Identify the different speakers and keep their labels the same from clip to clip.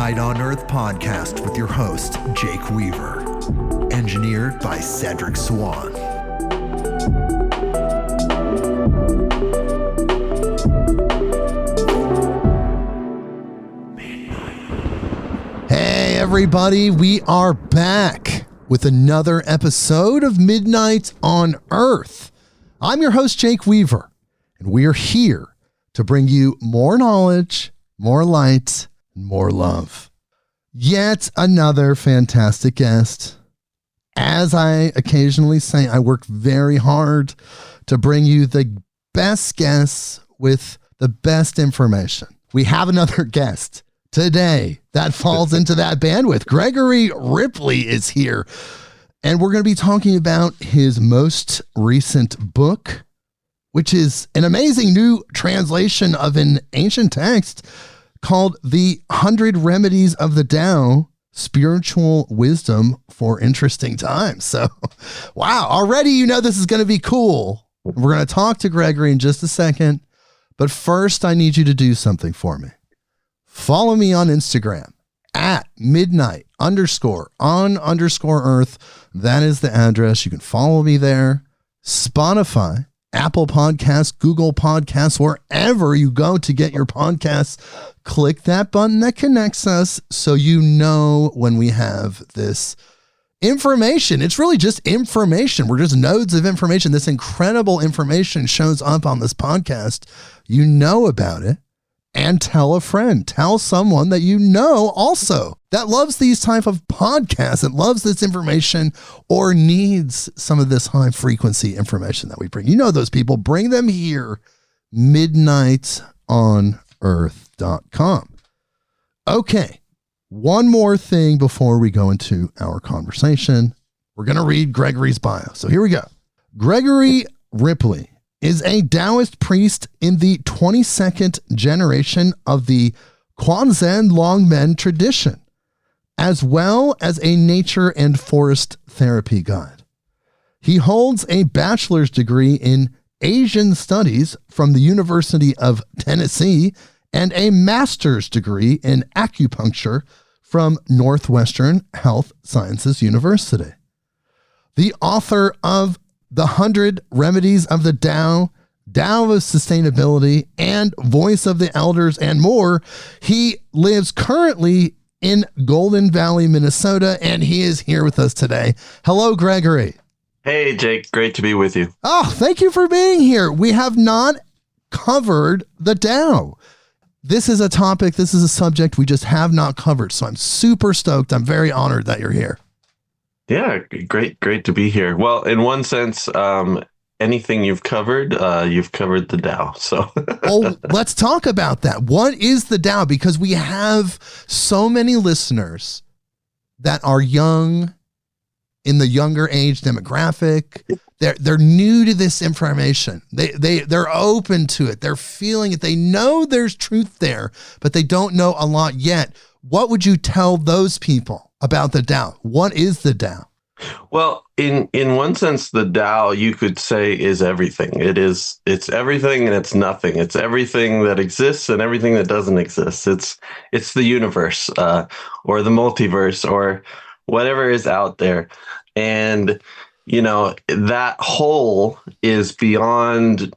Speaker 1: Midnight on Earth podcast with your host, Jake Weaver. Engineered by Cedric Swan. Hey, everybody, we are back with another episode of Midnight on Earth. I'm your host, Jake Weaver, and we are here to bring you more knowledge, more light, and more love. Yet another fantastic guest. As I occasionally say, I work very hard to bring you the best guests with the best information. We have another guest today that falls into that bandwidth. Gregory Ripley is here, and we're going to be talking about his most recent book, which is an amazing new translation of an ancient text called The 100 Remedies of the Tao, Spiritual Wisdom for Interesting Times. So, wow, already you know this is going to be cool. We're going to talk to Gregory in just a second, but first I need you to do something for me. Follow me on Instagram at midnight_on_earth. That is the address. You can follow me there. Spotify, Apple Podcasts, Google Podcasts, wherever you go to get your podcasts, click that button that connects us so you know when we have this information. It's really just information. We're just nodes of information. This incredible information shows up on this podcast. You know about it. And tell a friend, tell someone that you know also that loves these type of podcasts, that loves this information or needs some of this high frequency information that we bring. You know those people, bring them here, midnightonearth.com. Okay, one more thing before we go into our conversation. We're going to read Gregory's bio. So here we go. Gregory Ripley is a Taoist priest in the 22nd generation of the Quanzhen Longmen tradition, as well as a nature and forest therapy guide. He holds a bachelor's degree in Asian studies from the University of Tennessee and a master's degree in acupuncture from Northwestern Health Sciences University. The author of The 100 Remedies of the Tao, Tao of Sustainability, and Voice of the Elders, and more. He lives currently in Golden Valley, Minnesota, and he is here with us today. Hello, Gregory.
Speaker 2: Hey, Jake. Great to be with you.
Speaker 1: Oh, thank you for being here. We have not covered the Tao. This is a topic, this is a subject we just have not covered, so I'm super stoked. I'm very honored that you're here.
Speaker 2: Yeah, great to be here. Well, in one sense, anything you've covered the Tao. So,
Speaker 1: oh, let's talk about that. What is the Tao? Because we have so many listeners that are young, in the younger age demographic. They're new to this information. They're open to it. They're feeling it. They know there's truth there, but they don't know a lot yet. What would you tell those people about the Tao? What is the Tao?
Speaker 2: Well, in one sense, the Tao, you could say, is everything. It's everything and it's nothing. It's everything that exists and everything that doesn't exist. It's the universe, or the multiverse, or whatever is out there. And, you know, that whole is beyond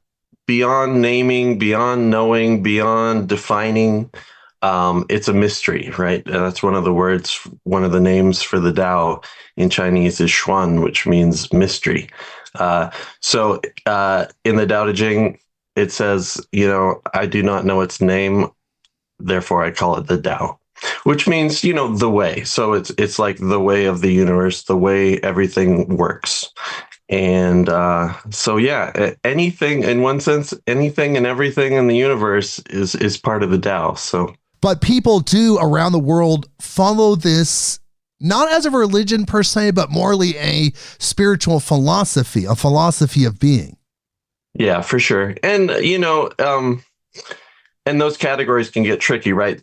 Speaker 2: naming, beyond knowing, beyond defining. It's a mystery, right? That's one of the names for the Tao in Chinese is Xuan, which means mystery. So in the Tao Te Ching, it says, you know, I do not know its name, therefore I call it the Tao, which means, you know, the way. So it's like the way of the universe, the way everything works. And so, yeah, anything, in one sense, anything and everything in the universe is part of the Tao. So.
Speaker 1: But people do around the world follow this, not as a religion per se, but morely a spiritual philosophy, a philosophy of being.
Speaker 2: Yeah, for sure. And, you know, and those categories can get tricky, right?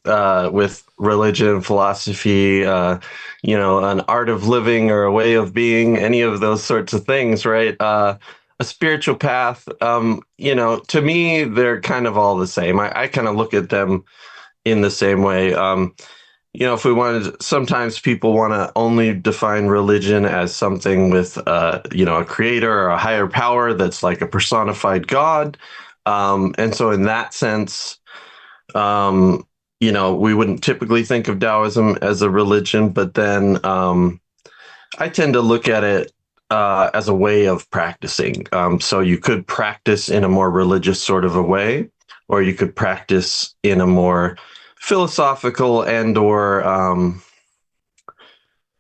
Speaker 2: With religion, philosophy, you know, an art of living or a way of being, any of those sorts of things, right? A spiritual path, you know, to me, they're kind of all the same. I kind of look at them in the same way. if we wanted, sometimes people want to only define religion as something with, a creator or a higher power that's like a personified God. And so in that sense, we wouldn't typically think of Taoism as a religion, but then I tend to look at it as a way of practicing. So you could practice in a more religious sort of a way, or you could practice in a more philosophical and or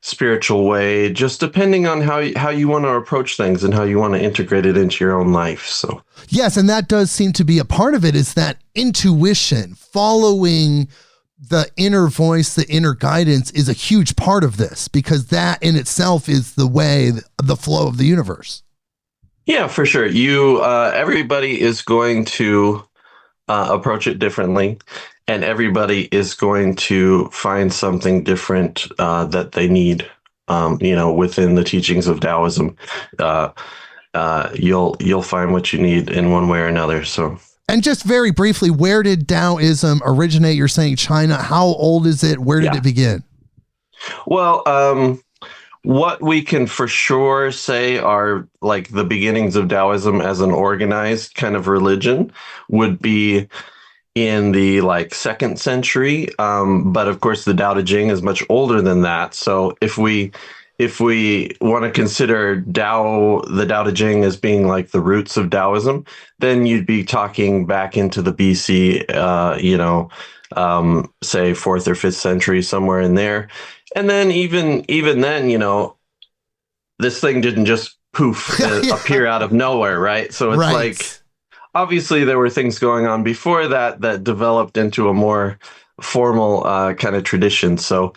Speaker 2: spiritual way, just depending on how you want to approach things and how you want to integrate it into your own life. So
Speaker 1: yes, and that does seem to be a part of it, is that intuition, following the inner voice, the inner guidance is a huge part of this, because that in itself is the way, the flow of the universe.
Speaker 2: Yeah, for sure. Everybody is going to approach it differently, and everybody is going to find something different that they need. Within the teachings of Taoism, you'll find what you need in one way or another. So.
Speaker 1: And just very briefly, where did Taoism originate? You're saying China. How old is it? Where did it begin?
Speaker 2: Well, what we can for sure say are like the beginnings of Taoism as an organized kind of religion would be in the like 2nd century. But of course, the Tao Te Ching is much older than that. So if we want to consider the Tao Te Ching as being like the roots of Taoism, then you'd be talking back into the BC, say 4th or 5th century, somewhere in there. And then even then, this thing didn't just poof appear out of nowhere, right? So it's like, obviously there were things going on before that developed into a more formal kind of tradition. So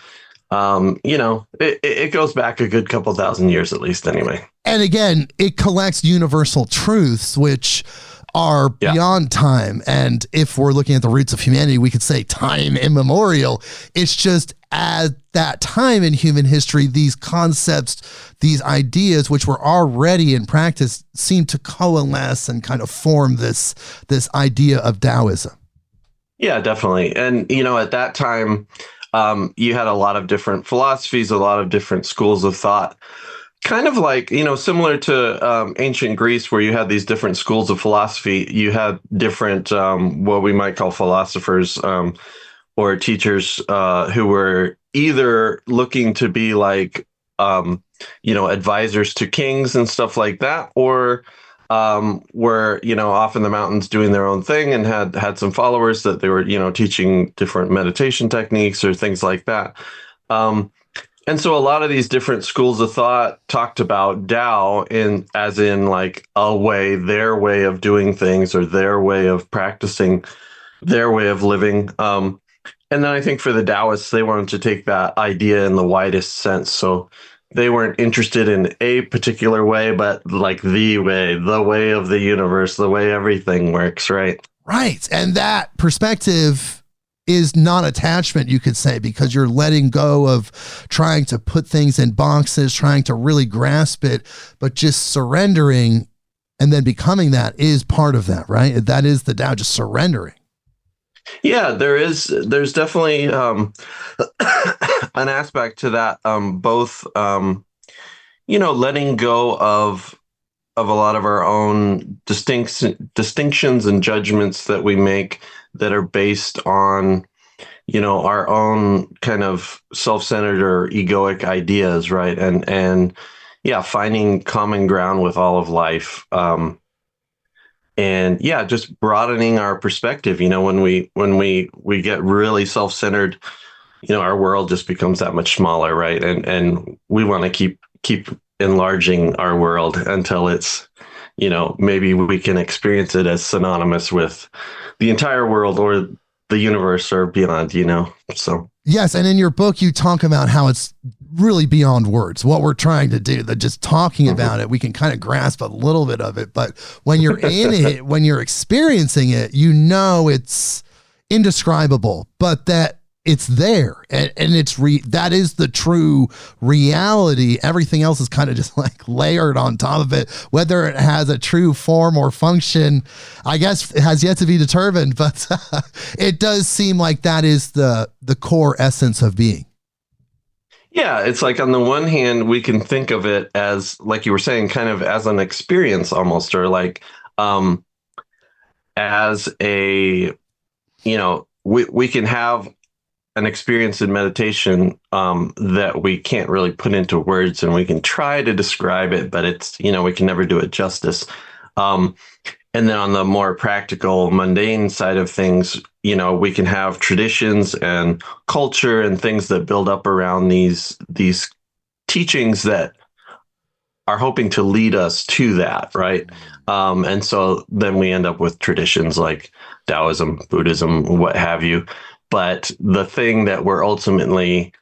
Speaker 2: it goes back a good couple thousand years at least anyway.
Speaker 1: And again, it collects universal truths, which are beyond time. And if we're looking at the roots of humanity, we could say time immemorial. It's just at that time in human history, these concepts, these ideas, which were already in practice, seem to coalesce and kind of form this idea of Taoism.
Speaker 2: Yeah, definitely. And, at that time, you had a lot of different philosophies, a lot of different schools of thought, kind of like, similar to ancient Greece, where you had these different schools of philosophy. You had different, what we might call philosophers or teachers who were either looking to be like, advisors to kings and stuff like that, or were, off in the mountains doing their own thing and had some followers that they were, teaching different meditation techniques or things like that. And so a lot of these different schools of thought talked about Tao as in like their way of doing things, or their way of practicing, their way of living. And then I think for the Taoists, they wanted to take that idea in the widest sense. So they weren't interested in a particular way, but like the way of the universe, the way everything works, right?
Speaker 1: Right. And that perspective is non-attachment, you could say, because you're letting go of trying to put things in boxes, trying to really grasp it, but just surrendering and then becoming that is part of that, right? That is the Tao, just surrendering.
Speaker 2: Yeah, there's definitely an aspect to that, both, letting go of a lot of our own distinctions and judgments that we make that are based on, our own kind of self-centered or egoic ideas, right? And finding common ground with all of life. And just broadening our perspective. When we get really self-centered, our world just becomes that much smaller, right? And we want to keep enlarging our world until it's, maybe we can experience it as synonymous with the entire world or the universe or beyond, so.
Speaker 1: Yes. And in your book, you talk about how it's really beyond words, what we're trying to do, that just talking about it, we can kind of grasp a little bit of it. But when you're in it, when you're experiencing it, it's indescribable, but that it's there, and that is the true reality. Everything else is kind of just like layered on top of it. Whether it has a true form or function, I guess it has yet to be determined, but it does seem like that is the core essence of being.
Speaker 2: Yeah, it's like on the one hand, we can think of it as, like you were saying, kind of as an experience almost, or like as a, we can have an experience in meditation that we can't really put into words, and we can try to describe it, but it's, we can never do it justice. And then on the more practical, mundane side of things, we can have traditions and culture and things that build up around these teachings that are hoping to lead us to that, right? And so then we end up with traditions like Taoism, Buddhism, what have you. But the thing that we're ultimately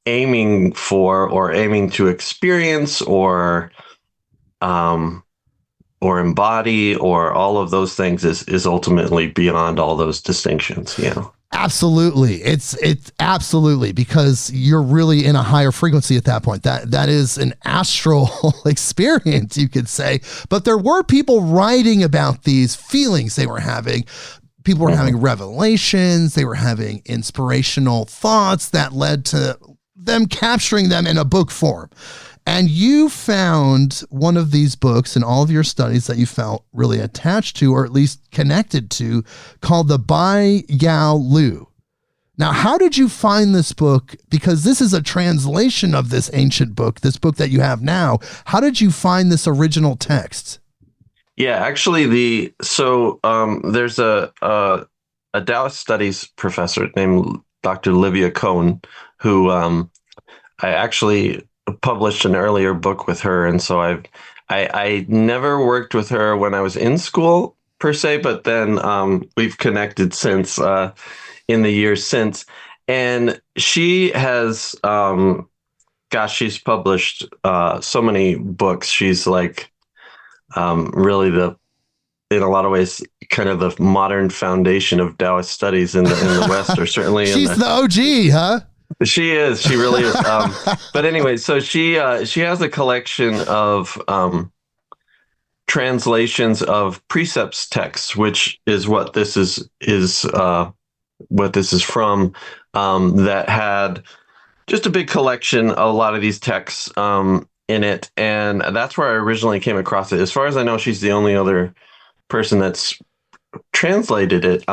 Speaker 2: aiming for, or aiming to experience, or embody, or all of those things is ultimately beyond all those distinctions,
Speaker 1: Absolutely. It's absolutely, because you're really in a higher frequency at that point. That is an astral experience, you could say. But there were people writing about these feelings they were having. People were having revelations. They were having inspirational thoughts that led to them capturing them in a book form. And you found one of these books in all of your studies that you felt really attached to, or at least connected to, called the Bai Yao Lu. Now, how did you find this book? Because this is a translation of this ancient book, this book that you have now. How did you find this original text?
Speaker 2: Yeah, actually, there's a Taoist studies professor named Dr. Livia Cohn, who I actually published an earlier book with her, and so I never worked with her when I was in school per se, but then we've connected since in the years since, and she has she's published so many books. She's like really in a lot of ways, kind of the modern foundation of Taoist studies in the West, or certainly
Speaker 1: she's the OG, huh?
Speaker 2: She is. She really is. But anyway, so she has a collection of translations of precepts texts, which is what this is what this is from. That had just a big collection, a lot of these texts in it, and that's where I originally came across it. As far as I know, she's the only other person that's translated it,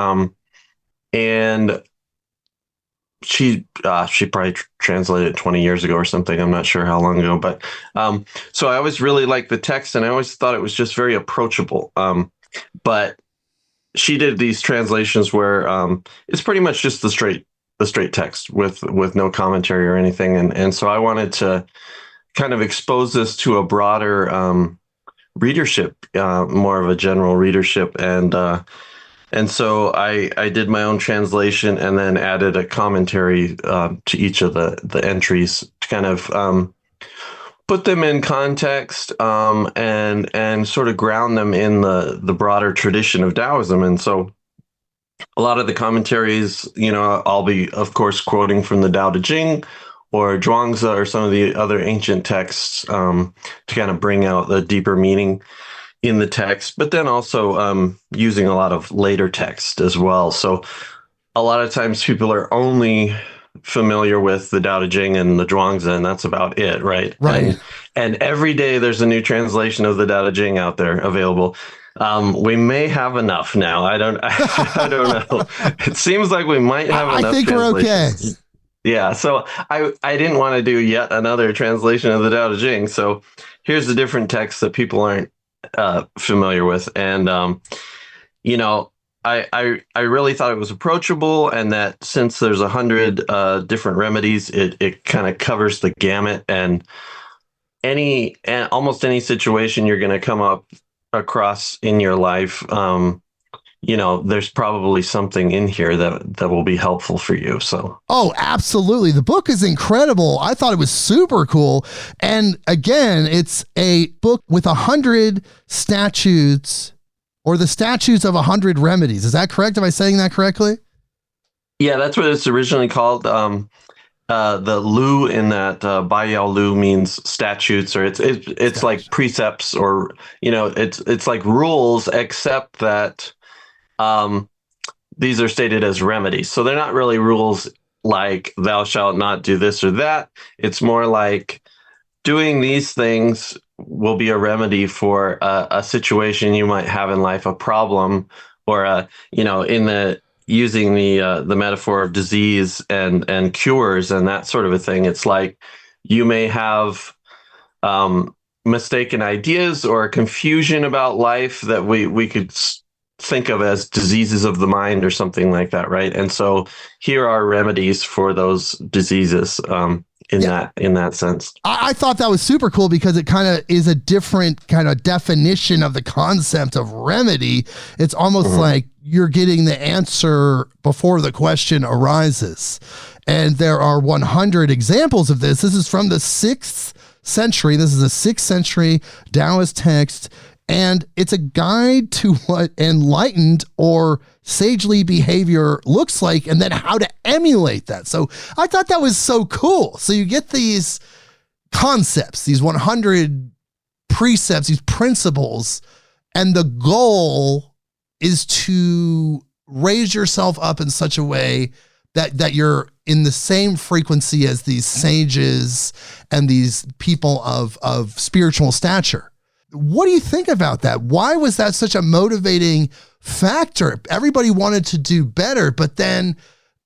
Speaker 2: and she probably translated it 20 years ago or something. I'm not sure how long ago, but so I always really liked the text, and I always thought it was just very approachable. But she did these translations where it's pretty much just the straight text with no commentary or anything, and so I wanted to kind of expose this to a broader readership, more of a general readership, and so I did my own translation and then added a commentary to each of the entries to kind of put them in context and sort of ground them in the broader tradition of Taoism. And so a lot of the commentaries, I'll be, of course, quoting from the Tao Te Ching or Zhuangzi or some of the other ancient texts to kind of bring out the deeper meaning in the text, but then also using a lot of later text as well. So a lot of times people are only familiar with the Tao Te Ching and the Zhuangzi, and that's about it, right?
Speaker 1: Right.
Speaker 2: And every day there's a new translation of the Tao Te Ching out there available. We may have enough now. I don't know. It seems like we might have enough.
Speaker 1: I think we're okay.
Speaker 2: Yeah, so I didn't want to do yet another translation of the Tao Te Ching. So here's the different texts that people aren't familiar with, and I really thought it was approachable, and that since there's 100 different remedies, it kind of covers the gamut, and almost any situation you're going to come up across in your life, there's probably something in here that will be helpful for you. So,
Speaker 1: oh, absolutely. The book is incredible. I thought it was super cool. And again, it's a book with 100 statutes, or the statutes of 100 remedies. Is that correct? Am I saying that correctly?
Speaker 2: Yeah, that's what it's originally called. The Lu in that Bai Yao Lu means statutes, or it's like
Speaker 1: Statutes.
Speaker 2: precepts, or it's like rules, except that um, these are stated as remedies. So they're not really rules like thou shalt not do this or that. It's more like doing these things will be a remedy for a situation you might have in life, a problem, or in the using the metaphor of disease and cures and that sort of a thing. It's like you may have um, mistaken ideas or confusion about life that we could think of as diseases of the mind or something like that, right? And so here are remedies for those diseases,
Speaker 1: Yeah.
Speaker 2: in that sense.
Speaker 1: I thought that was super cool because it kind of is a different kind of definition of the concept of remedy. It's almost
Speaker 2: Mhm.
Speaker 1: like you're getting the answer before the question arises. And there are 100 examples of this. This is from the 6th century. This is a 6th century Taoist text. And it's a guide to what enlightened or sagely behavior looks like and then how to emulate that. So I thought that was so cool. So you get these concepts, these 100 precepts, these principles, and the goal is to raise yourself up in such a way that you're in the same frequency as these sages and these people of spiritual stature. What do you think about that? Why was that such a motivating factor? Everybody wanted to do better, but then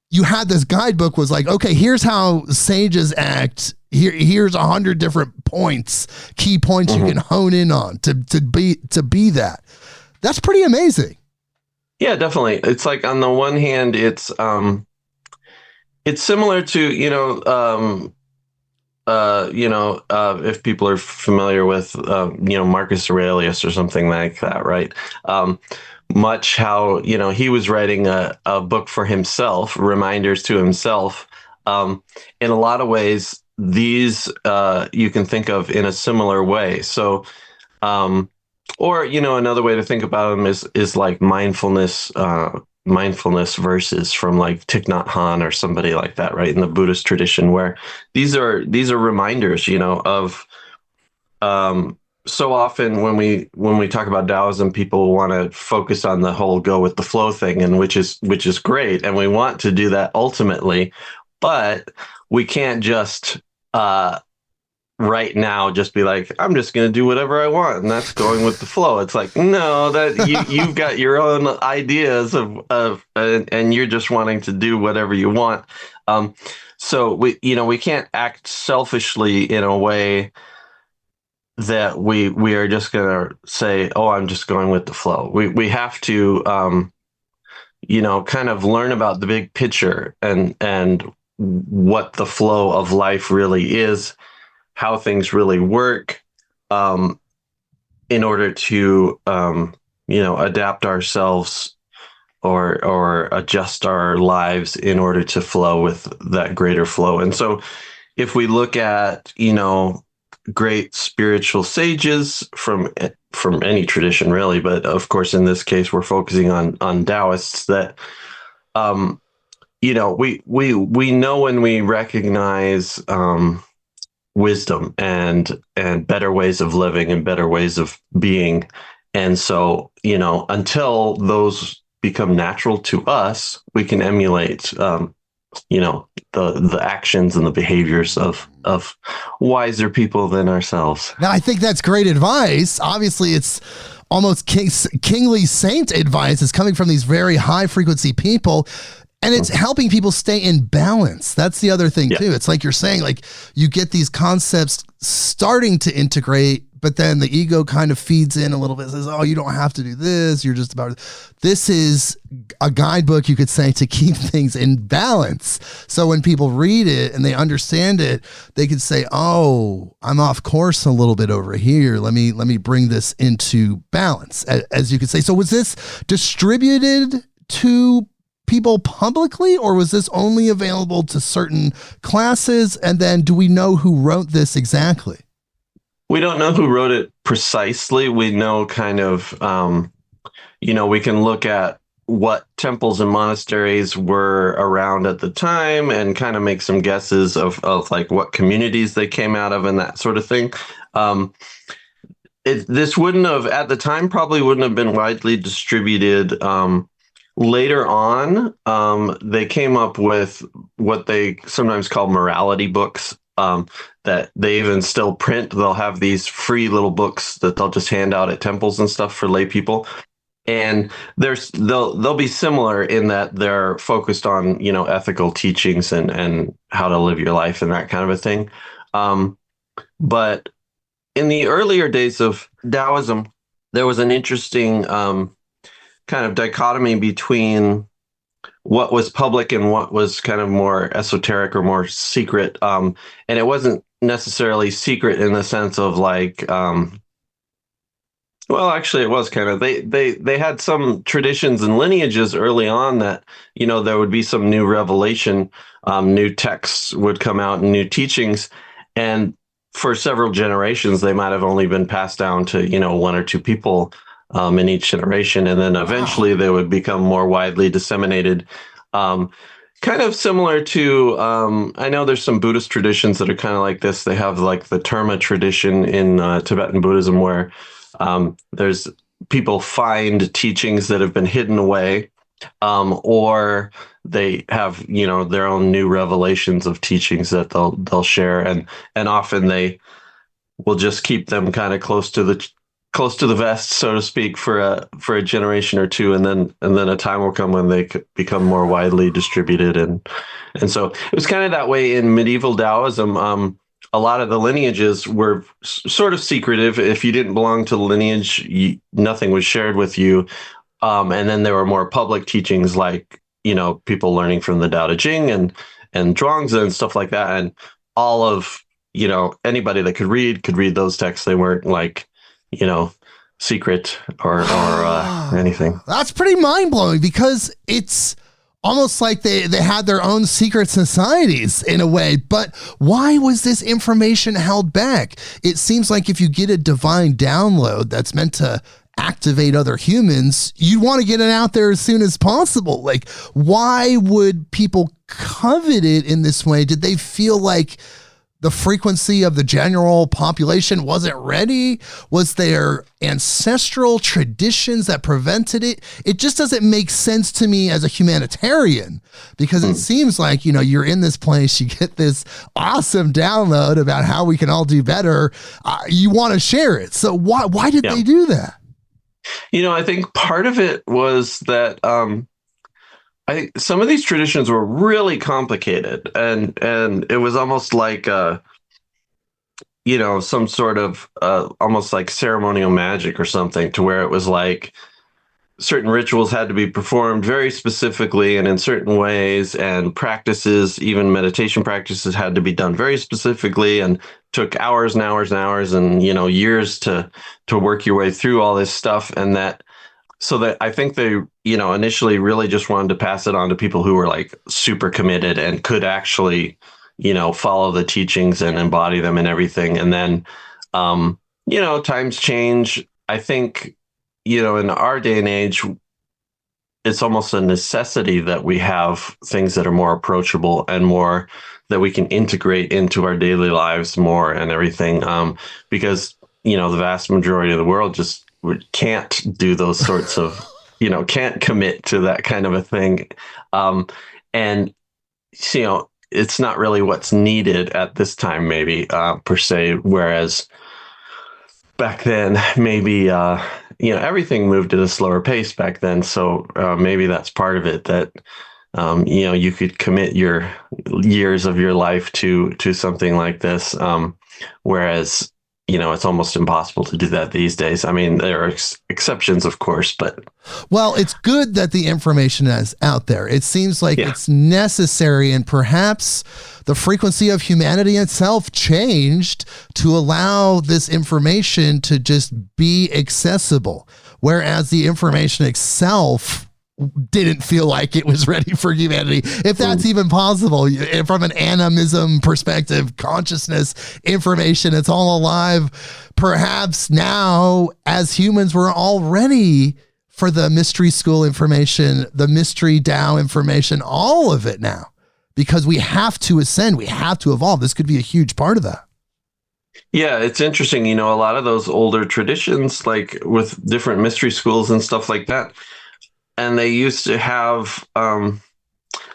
Speaker 1: you had this guidebook was like, okay, here's how sages act. Here's 100 different points, key points you can hone in on to be that. That's pretty amazing.
Speaker 2: Yeah, definitely. It's like on the one hand, it's similar to if people are familiar with Marcus Aurelius or something like that, right? Much how he was writing a book for himself, reminders to himself. In a lot of ways, these you can think of in a similar way. So, or another way to think about them is like mindfulness verses from like Thich Nhat Hanh or somebody like that, right? In the Buddhist tradition, where these are reminders, of so often when we talk about Taoism, people want to focus on the whole go with the flow thing, and which is great, and we want to do that ultimately, but we can't just right now just be like, I'm just going to do whatever I want, and that's going with the flow. It's like, no, that you've got your own ideas of and you're just wanting to do whatever you want. So we can't act selfishly in a way that we are just going to say, oh, I'm just going with the flow. We have to kind of learn about the big picture and what the flow of life really is, how things really work, in order to adapt ourselves or adjust our lives in order to flow with that greater flow. And so if we look at great spiritual sages from any tradition really, but of course in this case we're focusing on Taoists, that we know when we recognize wisdom and better ways of living and better ways of being. And so, until those become natural to us, we can emulate, the actions and the behaviors of wiser people than ourselves.
Speaker 1: Now, I think that's great advice. Obviously, it's almost kingly saint advice. It's coming from these very high frequency people. And it's helping people stay in balance. That's the other thing too. It's like you're saying, like you get these concepts starting to integrate, but then the ego kind of feeds in a little bit, says, oh, you don't have to do this. You're just about, this is a guidebook, you could say, to keep things in balance. So when people read it and they understand it, they could say, oh, I'm off course a little bit over here. Let me bring this into balance, as you could say. So was this distributed to people publicly, or was this only available to certain classes? And then do we know who wrote this exactly?
Speaker 2: We don't know who wrote it precisely. We know kind of, we can look at what temples and monasteries were around at the time and kind of make some guesses of like what communities they came out of and that sort of thing. This wouldn't have, at the time, probably wouldn't have been widely distributed. Later on, they came up with what they sometimes call morality books, that they even still print. They'll have these free little books that they'll just hand out at temples and stuff for lay people. And they'll be similar in that they're focused on, ethical teachings and how to live your life and that kind of a thing. But in the earlier days of Taoism, there was an interesting kind of dichotomy between what was public and what was kind of more esoteric or more secret. And it wasn't necessarily secret in the sense of like, well, actually, it was kind of, they had some traditions and lineages early on that, there would be some new revelation, new texts would come out and new teachings. And for several generations, they might have only been passed down to, one or two people in each generation. And then eventually they would become more widely disseminated. Kind of similar to, I know there's some Buddhist traditions that are kind of like this. They have like the Terma tradition in Tibetan Buddhism where there's people find teachings that have been hidden away, or they have, their own new revelations of teachings that they'll share. And often they will just keep them kind of close to the vest, so to speak, for a generation or two, and then a time will come when they could become more widely distributed, and so it was kind of that way in medieval Taoism. A lot of the lineages were sort of secretive. If you didn't belong to the lineage, nothing was shared with you, and then there were more public teachings like people learning from the Tao Te Ching and Zhuangzi and stuff like that, and all of anybody that could read those texts. They weren't like secret or anything.
Speaker 1: That's pretty mind-blowing because it's almost like they had their own secret societies in a way. But why was this information held back? It seems like if you get a divine download that's meant to activate other humans, you want to get it out there as soon as possible. Like, why would people covet it in this way? Did they feel like the frequency of the general population wasn't ready? Was there ancestral traditions that prevented it? It just doesn't make sense to me as a humanitarian, because it seems like, you're in this place, you get this awesome download about how we can all do better. You want to share it. So why did they do that?
Speaker 2: I think part of it was that, I think some of these traditions were really complicated, and it was almost like some sort of almost like ceremonial magic or something, to where it was like certain rituals had to be performed very specifically and in certain ways, and practices, even meditation practices, had to be done very specifically and took hours and hours and hours and years to work your way through all this stuff. And that, so that I think they, initially really just wanted to pass it on to people who were like super committed and could actually, follow the teachings and embody them and everything. And then, times change. I think, in our day and age, it's almost a necessity that we have things that are more approachable and more that we can integrate into our daily lives more and everything. Because, the vast majority of the world just can't do those sorts of, can't commit to that kind of a thing. And, it's not really what's needed at this time, maybe, per se. Whereas back then, maybe, everything moved at a slower pace back then. So maybe that's part of it, that, you could commit your years of your life to something like this. Whereas, it's almost impossible to do that these days. I mean, there are exceptions, of course, but.
Speaker 1: Well, it's good that the information is out there. It seems like it's necessary, and perhaps the frequency of humanity itself changed to allow this information to just be accessible, whereas the information itself didn't feel like it was ready for humanity, if that's even possible. From an animism perspective, consciousness, information, it's all alive. Perhaps now, as humans, we're all ready for the mystery school information, the mystery Tao information, all of it now, because we have to ascend. We have to evolve. This could be a huge part of that.
Speaker 2: Yeah, it's interesting. You know, a lot of those older traditions, like with different mystery schools and stuff like that, and they used to have, I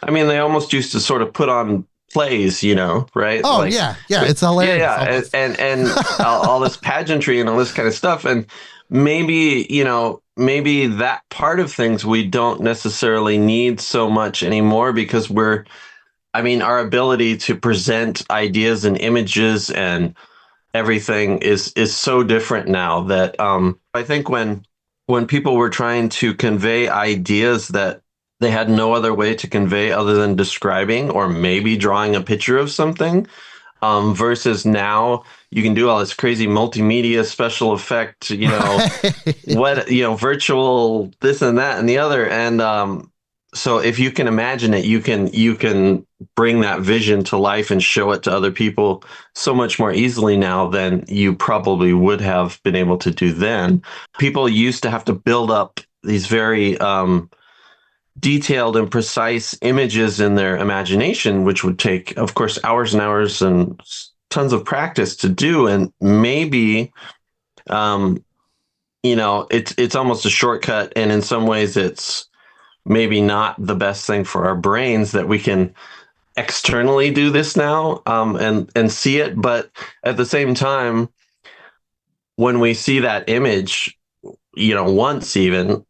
Speaker 2: mean, they almost used to sort of put on plays, you know, right?
Speaker 1: Oh,
Speaker 2: Like,
Speaker 1: yeah. Yeah. It's hilarious.
Speaker 2: yeah, and all this pageantry and all this kind of stuff. And maybe, you know, maybe that part of things we don't necessarily need so much anymore because I mean, our ability to present ideas and images and everything is so different now that I think when people were trying to convey ideas that they had no other way to convey other than describing or maybe drawing a picture of something, versus now you can do all this crazy multimedia special effect, you know, virtual this and that and the other. And so if you can imagine it, you can bring that vision to life and show it to other people so much more easily now than you probably would have been able to do then. People used to have to build up these very detailed and precise images in their imagination, which would take, of course, hours and hours and tons of practice to do. And maybe, you know, it's almost a shortcut. And in some ways, it's maybe not the best thing for our brains that we can externally do this now, and see it. But at the same time, when we see that image, you know, once even,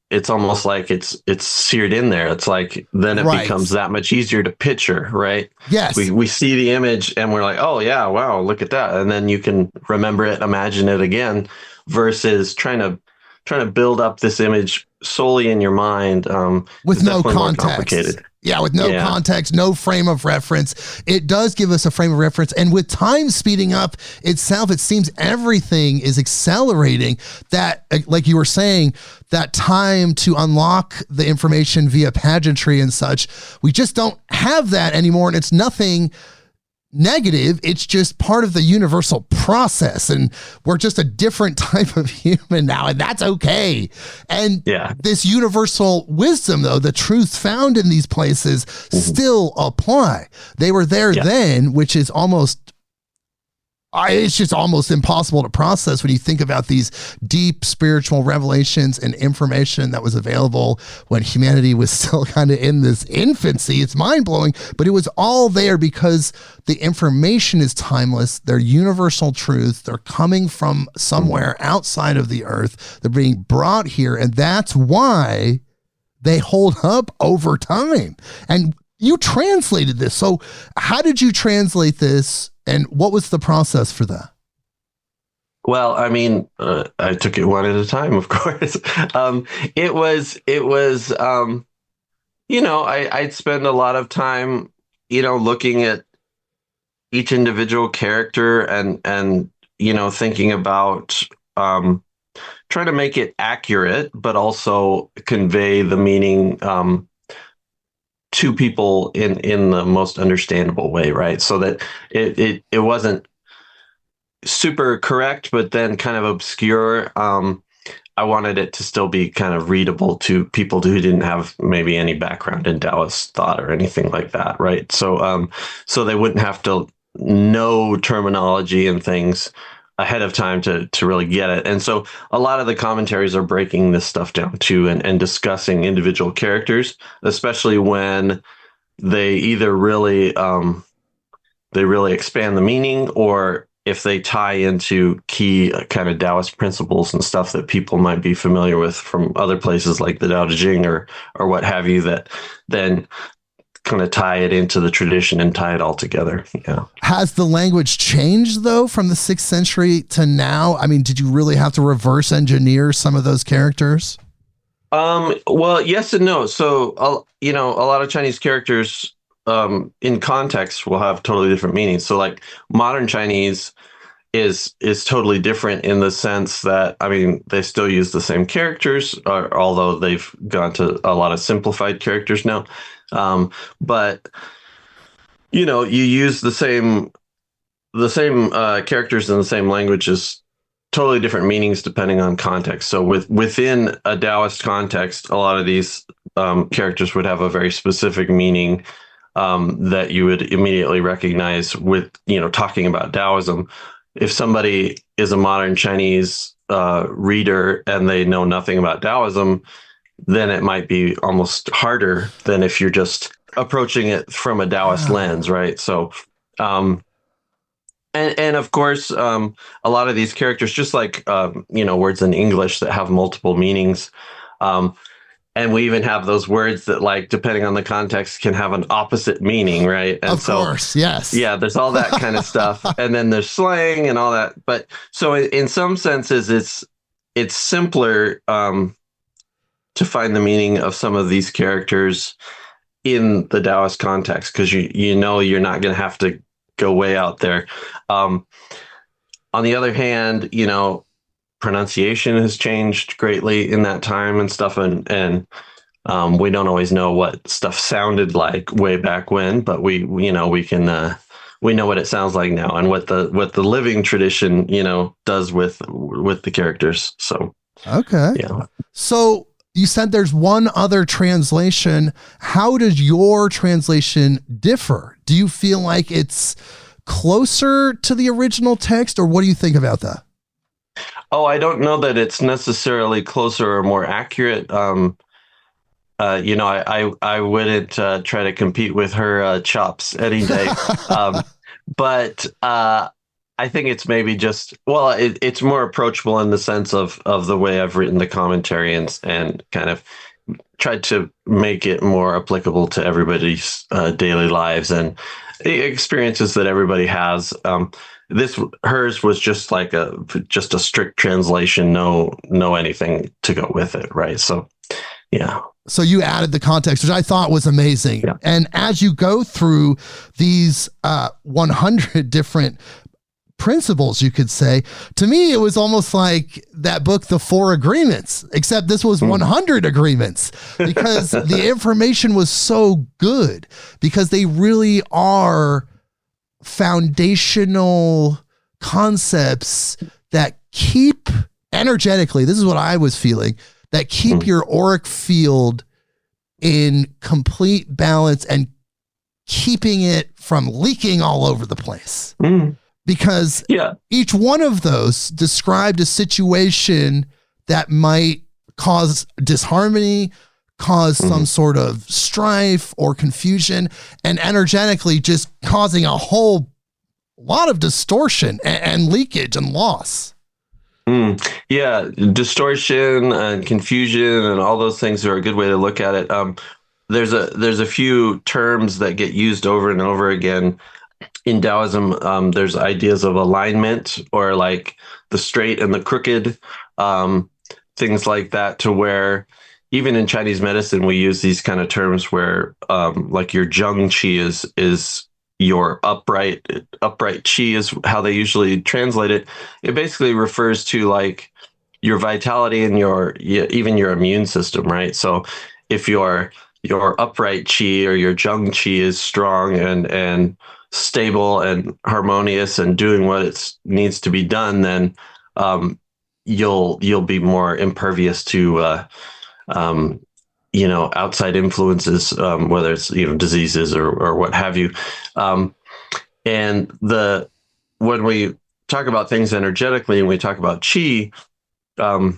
Speaker 2: it's almost like it's seared in there. It's like then it becomes that much easier to picture, right?
Speaker 1: Yes.
Speaker 2: We see the image and we're like, oh yeah, wow, look at that, and then you can remember it, imagine it again, versus trying to build up this image solely in your mind,
Speaker 1: with no context. Yeah, with no context, no frame of reference. It does give us a frame of reference. And with time speeding up itself, it seems everything is accelerating. That, like you were saying, that time to unlock the information via pageantry and such, we just don't have that anymore. And it's nothing negative. It's just part of the universal process. And we're just a different type of human now, and that's okay. And this universal wisdom, though, the truths found in these places still apply. They were there then, which is it's just almost impossible to process when you think about these deep spiritual revelations and information that was available when humanity was still kind of in this infancy. It's mind-blowing, but it was all there because the information is timeless. They're universal truth. They're coming from somewhere outside of the earth. They're being brought here, and that's why they hold up over time. And you translated this. So how did you translate this? And what was the process for that?
Speaker 2: Well, I mean, I took it one at a time, of course. It was, you know, I'd spend a lot of time, you know, looking at each individual character and, you know, thinking about, trying to make it accurate, but also convey the meaning, to people in the most understandable way, right? So that it wasn't super correct, but then kind of obscure. I wanted it to still be kind of readable to people who didn't have maybe any background in Taoist thought or anything like that, right? So so they wouldn't have to know terminology and things ahead of time to really get it. And so a lot of the commentaries are breaking this stuff down too, and discussing individual characters, especially when they either really expand the meaning, or if they tie into key kind of Taoist principles and stuff that people might be familiar with from other places like the Tao Te Ching or what have you, that then kind of tie it into the tradition and tie it all together. Yeah.
Speaker 1: Has the language changed though from the 6th century to now? I mean, did you really have to reverse engineer some of those characters?
Speaker 2: Well, yes and no. So, you know, a lot of Chinese characters, in context will have totally different meanings. So like modern Chinese is totally different in the sense that, I mean, they still use the same characters, although they've gone to a lot of simplified characters now. But you know, you use the same characters in the same languages totally different meanings depending on context. So within a Taoist context, a lot of these characters would have a very specific meaning that you would immediately recognize with, talking about Taoism. If somebody is a modern Chinese reader and they know nothing about Taoism, then it might be almost harder than if you're just approaching it from a Taoist lens, right? So, and of course, a lot of these characters, just like words in English that have multiple meanings, and we even have those words that, like, depending on the context, can have an opposite meaning, right? And
Speaker 1: of course, yes,
Speaker 2: yeah, there's all that kind of stuff, and then there's slang and all that. But so, in some senses, it's simpler to find the meaning of some of these characters in the Taoist context, because you're not going to have to go way out there. On the other hand, pronunciation has changed greatly in that time and stuff, and we don't always know what stuff sounded like way back when, but we know what it sounds like now, and what the living tradition does with the characters. So
Speaker 1: okay,
Speaker 2: yeah.
Speaker 1: So you said there's one other translation. How does your translation differ? Do you feel like it's closer to the original text, or what do you think about that?
Speaker 2: Oh, I don't know that it's necessarily closer or more accurate. I wouldn't try to compete with her chops any day. But I think it's maybe just, it's more approachable in the sense of the way I've written the commentary and kind of tried to make it more applicable to everybody's daily lives and experiences that everybody has. Hers was just like a strict translation, no anything to go with it, right? So, yeah.
Speaker 1: So you added the context, which I thought was amazing.
Speaker 2: Yeah.
Speaker 1: And as you go through these 100 different principles, you could say, to me, it was almost like that book, The Four Agreements, except this was 100 agreements, because the information was so good, because they really are foundational concepts that keep energetically, this is what I was feeling, that keep your auric field in complete balance and keeping it from leaking all over the place. Because each one of those described a situation that might cause disharmony, cause some sort of strife or confusion, and energetically just causing a whole lot of distortion and leakage and loss.
Speaker 2: Yeah, distortion and confusion and all those things are a good way to look at it. There's a few terms that get used over and over again in Taoism. There's ideas of alignment, or like the straight and the crooked, things like that, to where even in Chinese medicine, we use these kind of terms where like your zheng qi is your upright qi is how they usually translate it. It basically refers to like your vitality and even your immune system, right? So if your upright qi or your zheng qi is strong and stable and harmonious and doing what it needs to be done, then you'll be more impervious to outside influences, whether it's diseases or what have you. And when we talk about things energetically and we talk about qi, so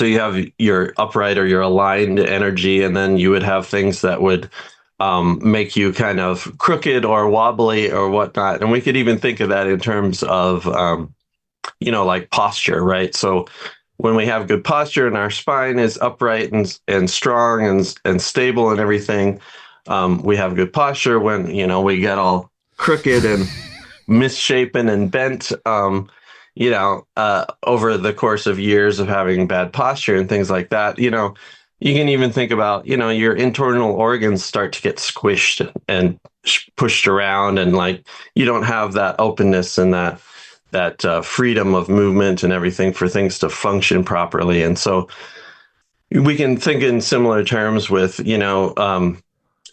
Speaker 2: you have your upright or your aligned energy, and then you would have things that would make you kind of crooked or wobbly or whatnot. And we could even think of that in terms of like posture, right? So when we have good posture and our spine is upright and strong and stable and everything, we have good posture. When we get all crooked and misshapen and bent, over the course of years of having bad posture and things like that, you can even think about, your internal organs start to get squished and pushed around, and like you don't have that openness and that freedom of movement and everything for things to function properly. And so we can think in similar terms with,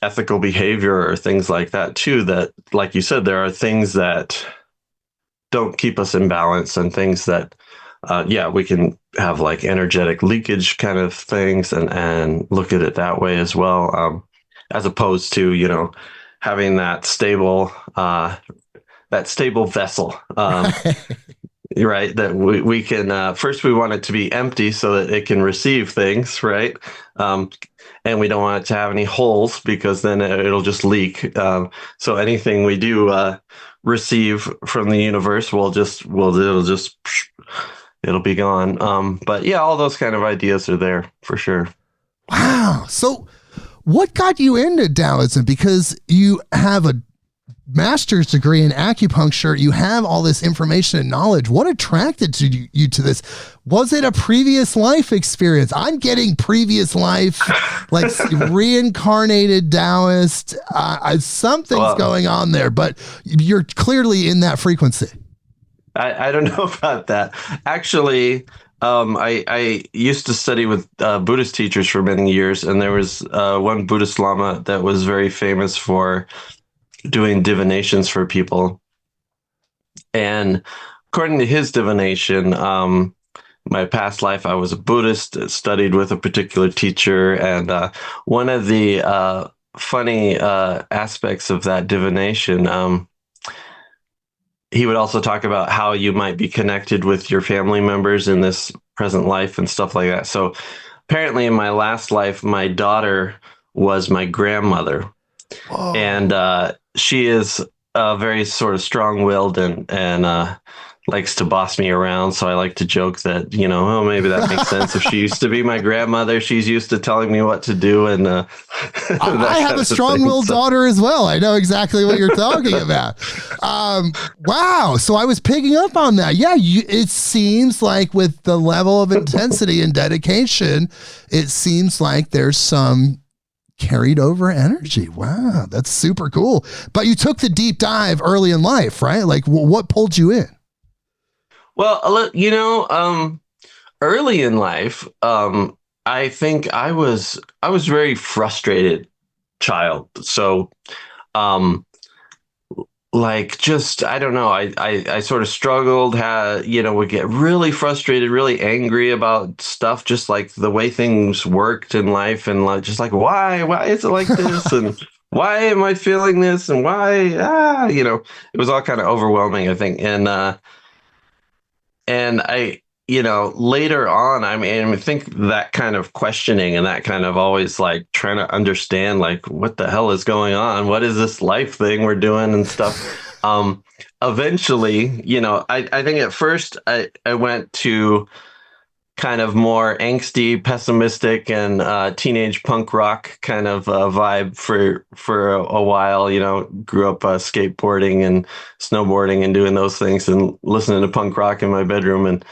Speaker 2: ethical behavior or things like that too, that, like you said, there are things that don't keep us in balance, and things that, we can have like energetic leakage kind of things, and look at it that way as well, as opposed to, having that stable vessel. Right, that we can, first we want it to be empty so that it can receive things, right? And we don't want it to have any holes, because then it'll just leak. So anything we do receive from the universe it'll be gone. But yeah, all those kind of ideas are there for sure.
Speaker 1: Wow. So what got you into Taoism? Because you have a master's degree in acupuncture, you have all this information and knowledge. What attracted you to this? Was it a previous life experience? I'm getting previous life, like reincarnated Taoist. Something's going on there, but you're clearly in that frequency.
Speaker 2: I don't know about that. Actually, I used to study with Buddhist teachers for many years, and there was one Buddhist Lama that was very famous for doing divinations for people. And according to his divination, my past life, I was a Buddhist, studied with a particular teacher. And one of the funny aspects of that divination, he would also talk about how you might be connected with your family members in this present life and stuff like that. So apparently in my last life, my daughter was my grandmother. Whoa. And she is very sort of strong-willed and likes to boss me around. So I like to joke that, maybe that makes sense. If she used to be my grandmother, she's used to telling me what to do. And
Speaker 1: I have a strong-willed daughter as well. I know exactly what you're talking about. Wow. So I was picking up on that. Yeah, it seems like with the level of intensity and dedication, it seems like there's some carried over energy. Wow, that's super cool. But you took the deep dive early in life, right? Like, what pulled you in?
Speaker 2: Well, early in life, I think I was very frustrated child. So, I don't know. I sort of struggled, would get really frustrated, really angry about stuff, just like the way things worked in life, and why is it like this? And why am I feeling this? And why, it was all kind of overwhelming, I think. And I, later on, I think that kind of questioning and that kind of always like trying to understand, like, what the hell is going on? What is this life thing we're doing and stuff? Eventually, I think at first I went to kind of more angsty, pessimistic, and teenage punk rock kind of vibe for a while. Grew up skateboarding and snowboarding and doing those things and listening to punk rock in my bedroom and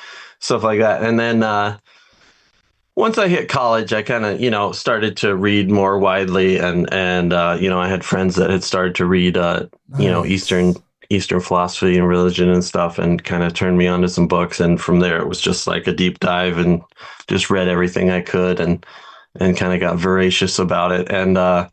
Speaker 2: stuff like that. And then once I hit college, I kind of started to read more widely, and I had friends that had started to read nice. Eastern philosophy and religion and stuff, and kind of turned me on to some books. And from there, it was just like a deep dive, and just read everything I could, and kind of got voracious about it. And then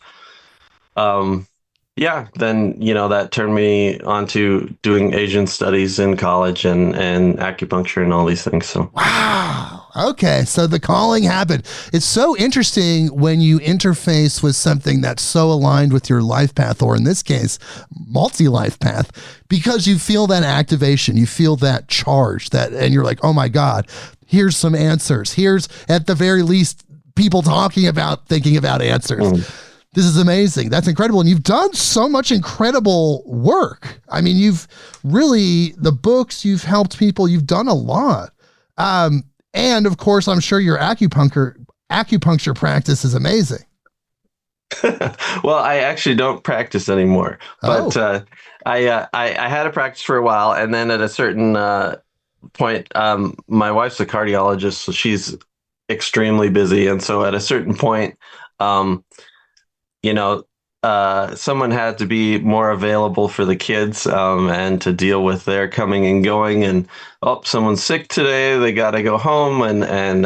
Speaker 2: that turned me onto doing Asian studies in college, and acupuncture and all these things. So
Speaker 1: wow. Okay, so the calling happened. It's so interesting when you interface with something that's so aligned with your life path, or in this case, multi-life path, because you feel that activation, you feel that charge, and you're like, oh my God, here's some answers. Here's, at the very least, people thinking about answers. This is amazing. That's incredible. And you've done so much incredible work. I mean, the books, you've helped people, you've done a lot. And of course, I'm sure your acupuncture practice is amazing.
Speaker 2: Well, I actually don't practice anymore, but I had a practice for a while, and then at a certain point, my wife's a cardiologist, so she's extremely busy, and so at a certain point, someone had to be more available for the kids, and to deal with their coming and going. And someone's sick today, they got to go home, and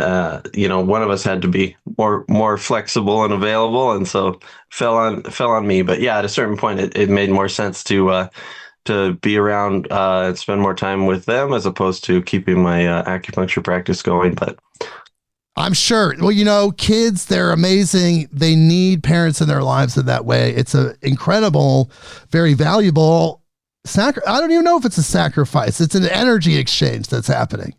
Speaker 2: one of us had to be more flexible and available, and so fell on me. But yeah, at a certain point, it made more sense to to be around and spend more time with them as opposed to keeping my acupuncture practice going. But
Speaker 1: I'm sure. Well, kids, they're amazing. They need parents in their lives in that way. It's an incredible, very valuable I don't even know if it's a sacrifice. It's an energy exchange that's happening.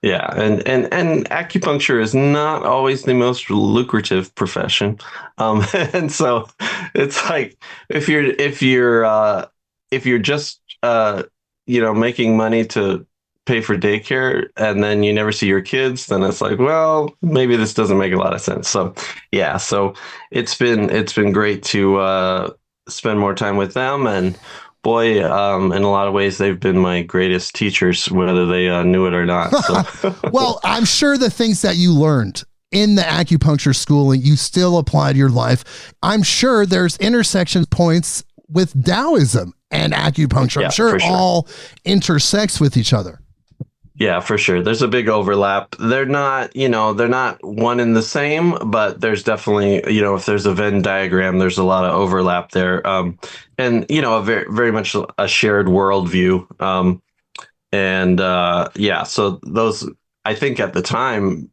Speaker 2: yeah, and acupuncture is not always the most lucrative profession, and so it's like if you're just making money to pay for daycare and then you never see your kids, then it's like, well, maybe this doesn't make a lot of sense. So yeah, so it's been great to spend more time with them, and boy, in a lot of ways, they've been my greatest teachers, whether they knew it or not. So.
Speaker 1: Well, I'm sure the things that you learned in the acupuncture schooling, you still apply to your life. I'm sure there's intersection points with Taoism and acupuncture. I'm sure it all intersects with each other.
Speaker 2: Yeah, for sure. There's a big overlap. They're not one and the same, but there's definitely, if there's a Venn diagram, there's a lot of overlap there. And, a very, very much a shared worldview. So those, I think at the time,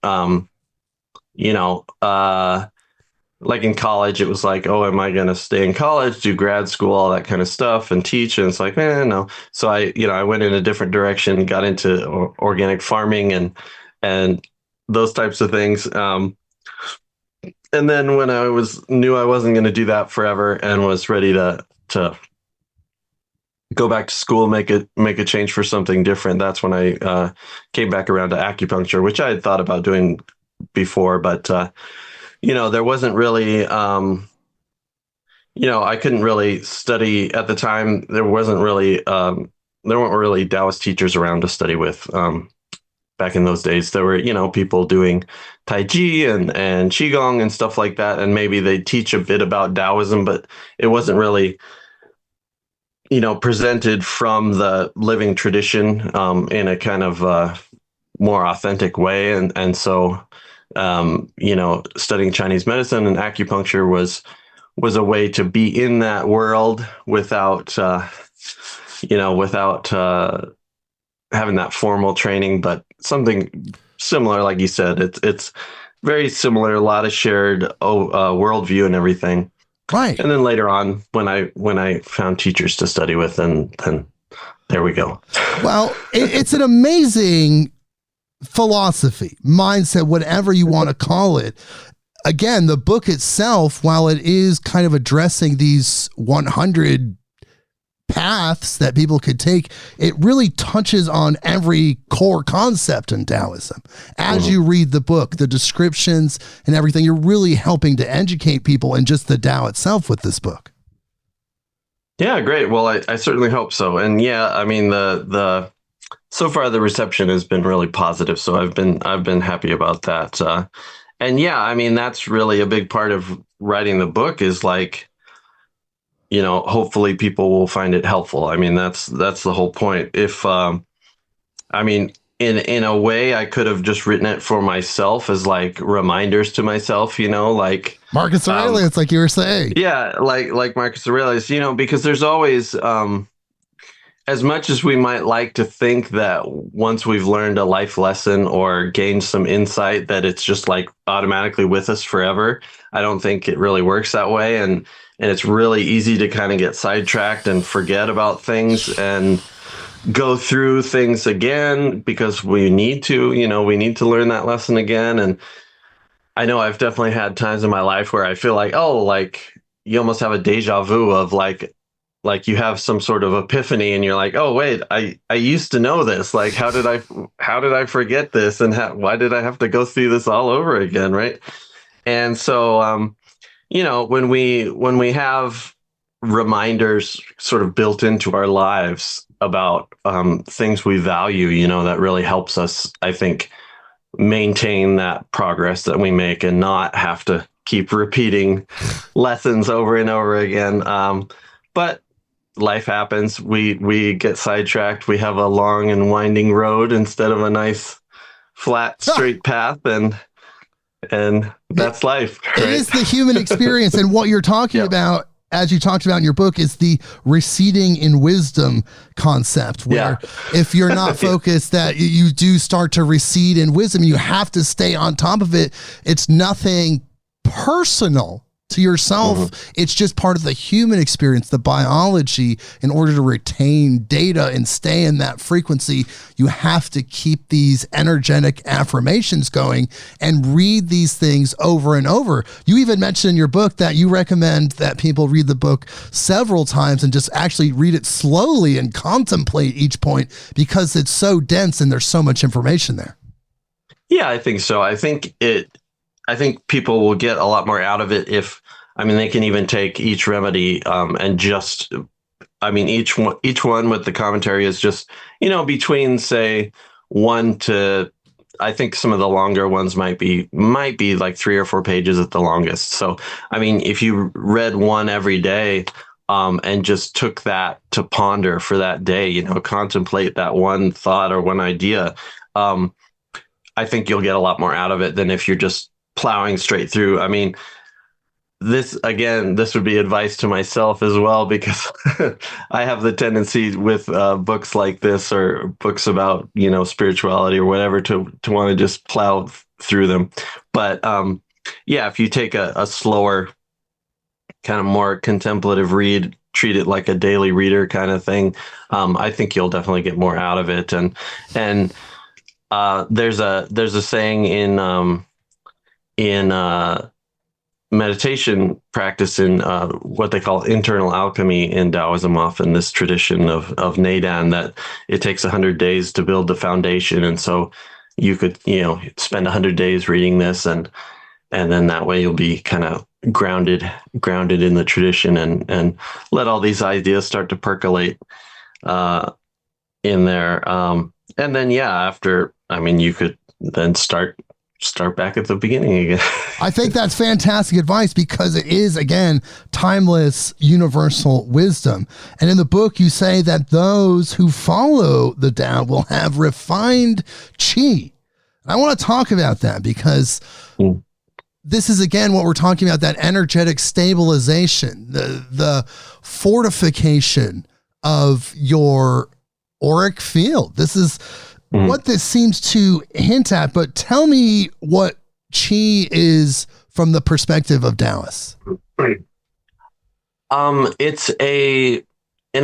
Speaker 2: like in college, it was like, oh, am I going to stay in college, do grad school, all that kind of stuff and teach? And it's like, no. So I went in a different direction, got into organic farming and those types of things. And then when I knew I wasn't going to do that forever and was ready to go back to school, make a change for something different, that's when I came back around to acupuncture, which I had thought about doing before, but there wasn't really, I couldn't really study at the time. There weren't really Taoist teachers around to study with. Back in those days, there were, people doing Tai Chi and Qigong and stuff like that. And maybe they teach a bit about Taoism, but it wasn't really, presented from the living tradition in a kind of more authentic way. And so, studying Chinese medicine and acupuncture was a way to be in that world without having that formal training, but something similar, like you said, it's very similar, a lot of shared worldview and everything.
Speaker 1: Right.
Speaker 2: And then later on, when I found teachers to study with, and there we go.
Speaker 1: Well, it's an amazing philosophy, mindset, whatever you want to call it. Again, the book itself, while it is kind of addressing these 100 paths that people could take, it really touches on every core concept in Taoism. As you read the book, the descriptions and everything, you're really helping to educate people in just the Tao itself with this book.
Speaker 2: Yeah, great. Well, I certainly hope so. And yeah, I mean, the so far the reception has been really positive, so I've been happy about that. And yeah, I mean, that's really a big part of writing the book, is like, hopefully people will find it helpful. I mean, that's the whole point. If in a way, I could have just written it for myself as like reminders to myself, like
Speaker 1: Marcus Aurelius, like you were saying.
Speaker 2: Yeah, like Marcus Aurelius, because there's always as much as we might like to think that once we've learned a life lesson or gained some insight that it's just like automatically with us forever, I don't think it really works that way. And it's really easy to kind of get sidetracked and forget about things and go through things again because we need to learn that lesson again. And I know I've definitely had times in my life where I feel like, like you almost have a deja vu of like you have some sort of epiphany and you're like, oh, wait, I used to know this. Like, how did I forget this? And why did I have to go through this all over again? Right. And so, when we have reminders sort of built into our lives about things we value, that really helps us, I think, maintain that progress that we make and not have to keep repeating lessons over and over again. But life happens. We get sidetracked. We have a long and winding road instead of a nice, flat, straight path. And that's life. Right?
Speaker 1: It is the human experience. And what you're talking about as you talked about in your book, is the receding in wisdom concept, where if you're not focused, that you do start to recede in wisdom. You have to stay on top of it. It's nothing personal to yourself. It's just part of the human experience, the biology. In order to retain data and stay in that frequency, you have to keep these energetic affirmations going and read these things over and over. You even mentioned in your book that you recommend that people read the book several times and just actually read it slowly and contemplate each point, because it's so dense and there's so much information there.
Speaker 2: Yeah, I think so. I think people will get a lot more out of it if, they can even take each remedy and just, each one with the commentary is just, between, say, 1 to, I think some of the longer ones might be like 3 or 4 pages at the longest. So, if you read one every day and just took that to ponder for that day, contemplate that one thought or one idea, I think you'll get a lot more out of it than if you're just plowing straight through. This would be advice to myself as well, because I have the tendency with books like this or books about, spirituality or whatever to want to just plow through them. But if you take a slower, kind of more contemplative read, treat it like a daily reader kind of thing, I think you'll definitely get more out of it. And there's a saying in meditation practice, in what they call internal alchemy in Taoism, often this tradition of Neidan, that it takes 100 days to build the foundation. And so you could, spend 100 days reading this, and then that way you'll be kind of grounded in the tradition, and let all these ideas start to percolate in there. And then, after, you could then start back at the beginning again.
Speaker 1: I think that's fantastic advice, because it is, again, timeless, universal wisdom. And in the book, you say that those who follow the Tao will have refined qi. And I want to talk about that, because this is, again, what we're talking about, that energetic stabilization, the fortification of your auric field. This is what this seems to hint at, but tell me what qi is from the perspective of Taoists.
Speaker 2: In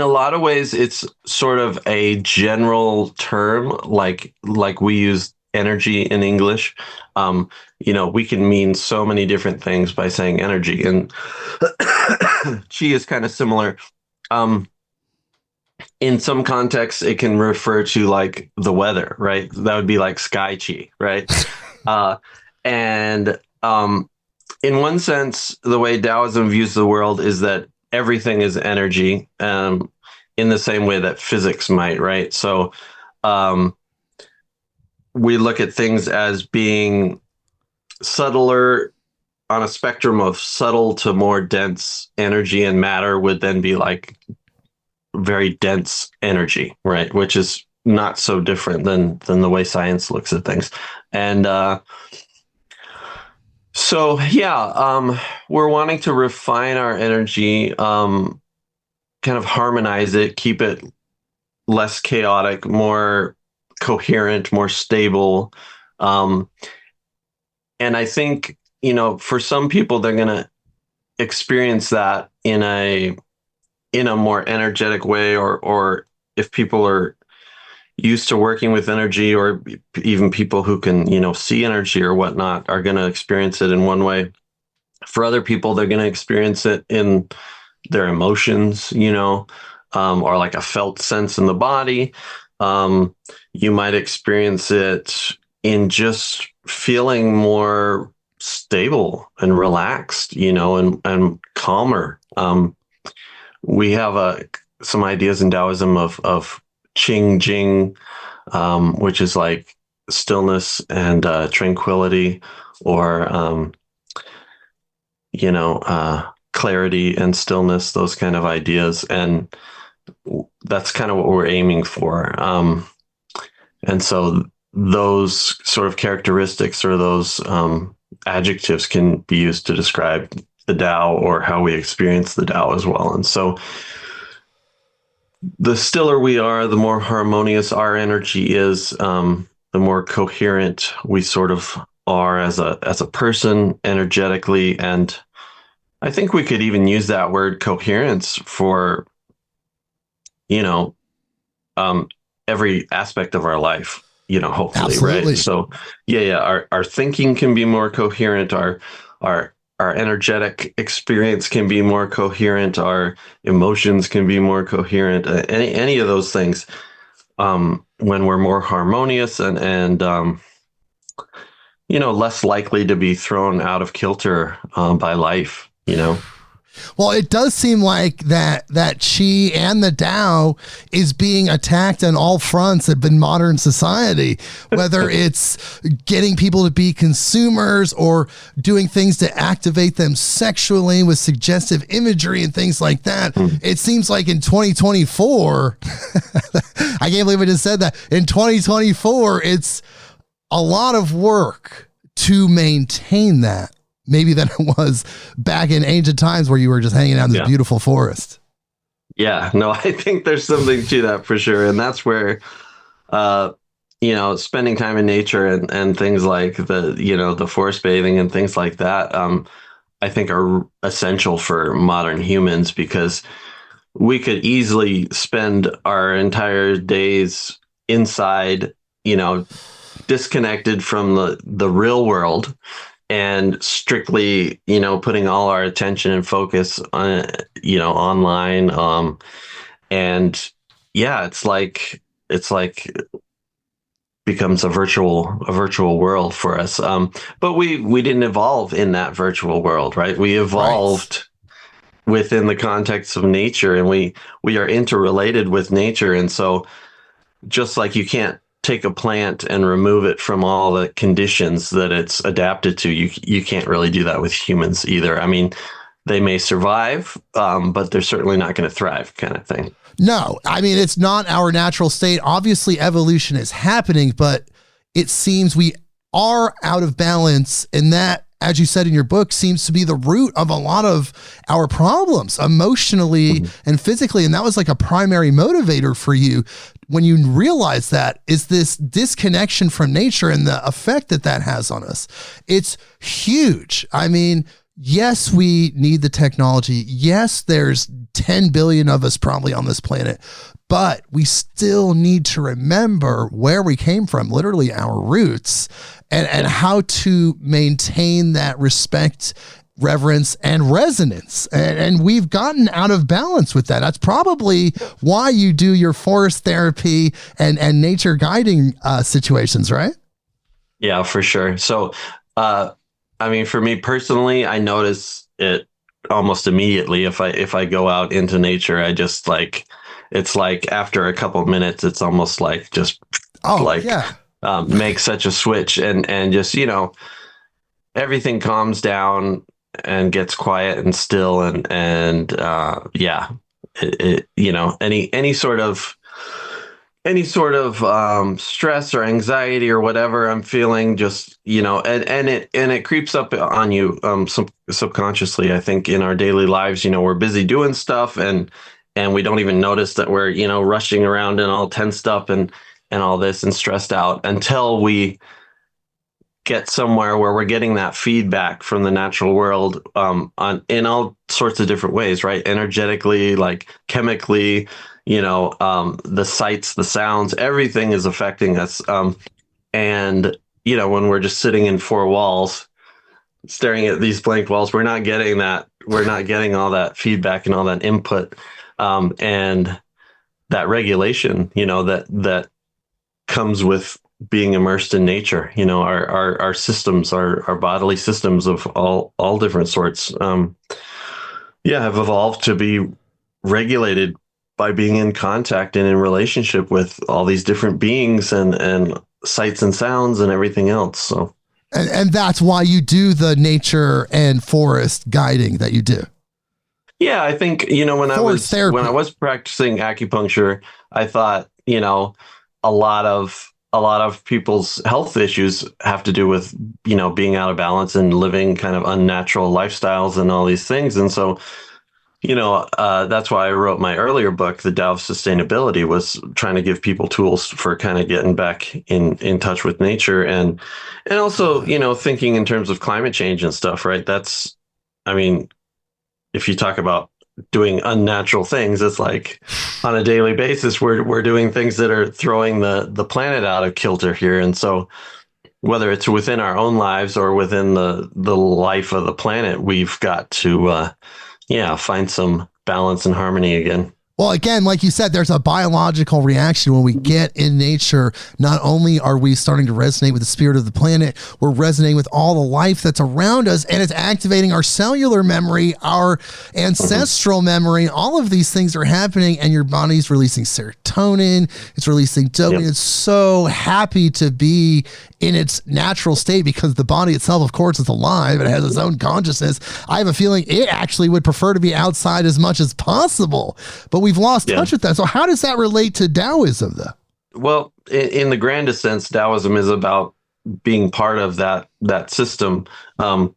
Speaker 2: a lot of ways, it's sort of a general term, like we use energy in English. We can mean so many different things by saying energy, and qi is kind of similar. In some contexts, it can refer to like the weather, right? That would be like sky qi, right? And in one sense, the way Taoism views the world is that everything is energy, in the same way that physics might, right? So we look at things as being subtler, on a spectrum of subtle to more dense energy, and matter would then be like very dense energy, right? Which is not so different than the way science looks at things. And we're wanting to refine our energy, kind of harmonize it, keep it less chaotic, more coherent, more stable. And I think, for some people, they're going to experience that in a more energetic way, or if people are used to working with energy, or even people who can, see energy or whatnot, are going to experience it in one way. For other people, they're going to experience it in their emotions, or like a felt sense in the body. You might experience it in just feeling more stable and relaxed, and calmer. We have some ideas in Taoism of Qing Jing, which is like stillness and tranquility, or clarity and stillness, those kind of ideas, and that's kind of what we're aiming for. And so those sort of characteristics, or those adjectives, can be used to describe the Tao or how we experience the Tao as well. And so the stiller we are, the more harmonious our energy is, the more coherent we sort of are as a person energetically. And I think we could even use that word coherence for, you know, every aspect of our life, hopefully.
Speaker 1: Absolutely.
Speaker 2: Right. So yeah. Our thinking can be more coherent. Our energetic experience can be more coherent. Our emotions can be more coherent. Any of those things, when we're more harmonious and less likely to be thrown out of kilter by life.
Speaker 1: Well, it does seem like that Qi and the Tao is being attacked on all fronts in modern society, whether it's getting people to be consumers or doing things to activate them sexually with suggestive imagery and things like that. It seems like in 2024, I can't believe I just said that. In 2024, it's a lot of work to maintain that. Maybe than it was back in ancient times where you were just hanging out in this beautiful forest.
Speaker 2: Yeah, no, I think there's something to that for sure. And that's where, spending time in nature and things like the forest bathing and things like that, I think are essential for modern humans, because we could easily spend our entire days inside, disconnected from the real world, and strictly, putting all our attention and focus on, online. And yeah, it's like becomes a virtual world for us. But we didn't evolve in that virtual world, right? We evolved within the context of nature, and we are interrelated with nature. And so just like you can't take a plant and remove it from all the conditions that it's adapted to, you can't really do that with humans either. I mean, they may survive, but they're certainly not going to thrive, kind of thing.
Speaker 1: No, I mean, it's not our natural state. Obviously, evolution is happening, but it seems we are out of balance, and that, as you said in your book, seems to be the root of a lot of our problems emotionally and physically. And that was like a primary motivator for you when you realize that, is this disconnection from nature and the effect that has on us. It's huge. I mean, yes, we need the technology. Yes, there's 10 billion of us probably on this planet, but we still need to remember where we came from, literally our roots, and how to maintain that respect, reverence, and resonance. And we've gotten out of balance with that. That's probably why you do your forest therapy and nature guiding situations, right?
Speaker 2: Yeah, for sure. So, I mean, for me personally, I notice it almost immediately. If I go out into nature, I just it's like after a couple of minutes, it's almost like just make such a switch, and just, everything calms down and gets quiet and still. And any sort of stress or anxiety or whatever I'm feeling, just, and it creeps up on you subconsciously. I think in our daily lives, we're busy doing stuff, and we don't even notice that we're, rushing around and all tensed up and all this and stressed out, until we get somewhere where we're getting that feedback from the natural world, in all sorts of different ways, right? Energetically, like chemically, the sights, the sounds, everything is affecting us. And, when we're just sitting in four walls, staring at these blank walls, we're not getting that. We're not getting all that feedback and all that input, and that regulation, that comes with being immersed in nature. Our systems, our bodily systems of all different sorts, have evolved to be regulated by being in contact and in relationship with all these different beings and sights and sounds and everything else. So,
Speaker 1: and that's why you do the nature and forest guiding that you do.
Speaker 2: Yeah, I think, when I was practicing acupuncture, I thought, a lot of a lot of people's health issues have to do with, being out of balance and living kind of unnatural lifestyles and all these things. And so, that's why I wrote my earlier book, The Tao of Sustainability, was trying to give people tools for kind of getting back in touch with nature, and also, thinking in terms of climate change and stuff, right? I mean, if you talk about doing unnatural things, it's like on a daily basis, we're doing things that are throwing the planet out of kilter here. And so whether it's within our own lives or within the life of the planet, we've got to, find some balance and harmony again.
Speaker 1: Well, again, like you said, there's a biological reaction when we get in nature. Not only are we starting to resonate with the spirit of the planet, we're resonating with all the life that's around us, and it's activating our cellular memory, our ancestral memory. All of these things are happening, and your body's releasing serotonin. It's releasing dopamine. It's so happy to be in its natural state because the body itself, of course, is alive. It has its own consciousness. I have a feeling it actually would prefer to be outside as much as possible, but we've lost touch with that. So how does that relate to Taoism, though?
Speaker 2: Well, in the grandest sense, Taoism is about being part of that system. And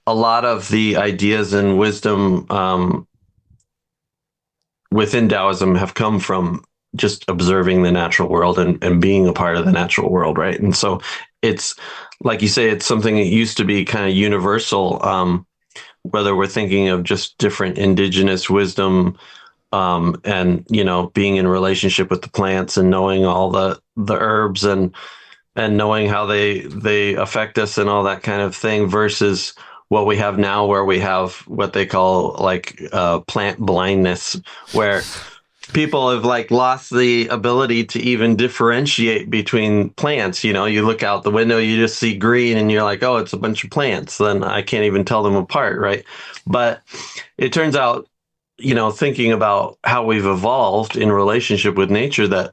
Speaker 2: a lot of the ideas and wisdom within Taoism have come from just observing the natural world and being a part of the natural world, right? And so it's, like you say, it's something that used to be kind of universal, whether we're thinking of just different indigenous wisdom, and being in relationship with the plants and knowing all the herbs and knowing how they affect us and all that kind of thing, versus what we have now, where we have what they call plant blindness, where people have lost the ability to even differentiate between plants. You look out the window, you just see green and you're like, oh, it's a bunch of plants. Then I can't even tell them apart, right? But it turns out, thinking about how we've evolved in relationship with nature, that,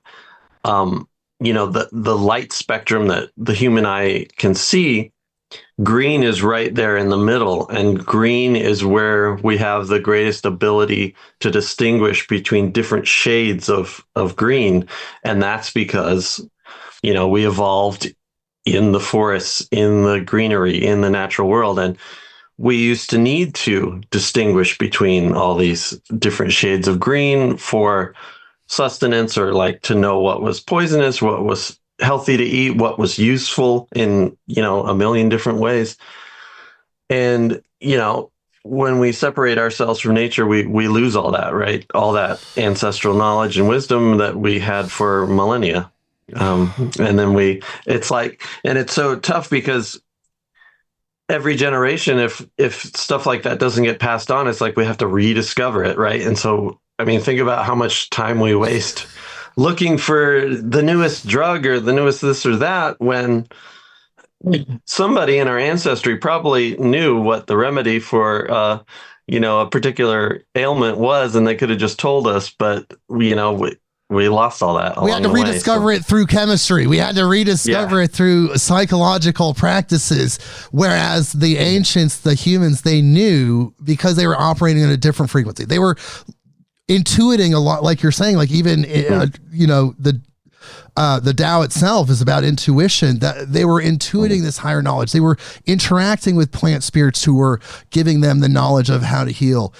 Speaker 2: the light spectrum that the human eye can see, green is right there in the middle, and green is where we have the greatest ability to distinguish between different shades of green. And that's because, we evolved in the forests, in the greenery, in the natural world. And we used to need to distinguish between all these different shades of green for sustenance, or to know what was poisonous, what was healthy to eat, what was useful in, a million different ways. And, when we separate ourselves from nature, we lose all that, right? All that ancestral knowledge and wisdom that we had for millennia. And then it's so tough because every generation, if stuff like that doesn't get passed on, it's like we have to rediscover it, right? And so, think about how much time we waste looking for the newest drug or the newest this or that, when somebody in our ancestry probably knew what the remedy for a particular ailment was, and they could have just told us, but we lost all that.
Speaker 1: We had to rediscover it through chemistry. We had to rediscover it through psychological practices. Whereas the ancients, the humans, they knew because they were operating at a different frequency. They were intuiting a lot, like you're saying, even the Tao itself is about intuition. That they were intuiting this higher knowledge. They were interacting with plant spirits who were giving them the knowledge of how to heal.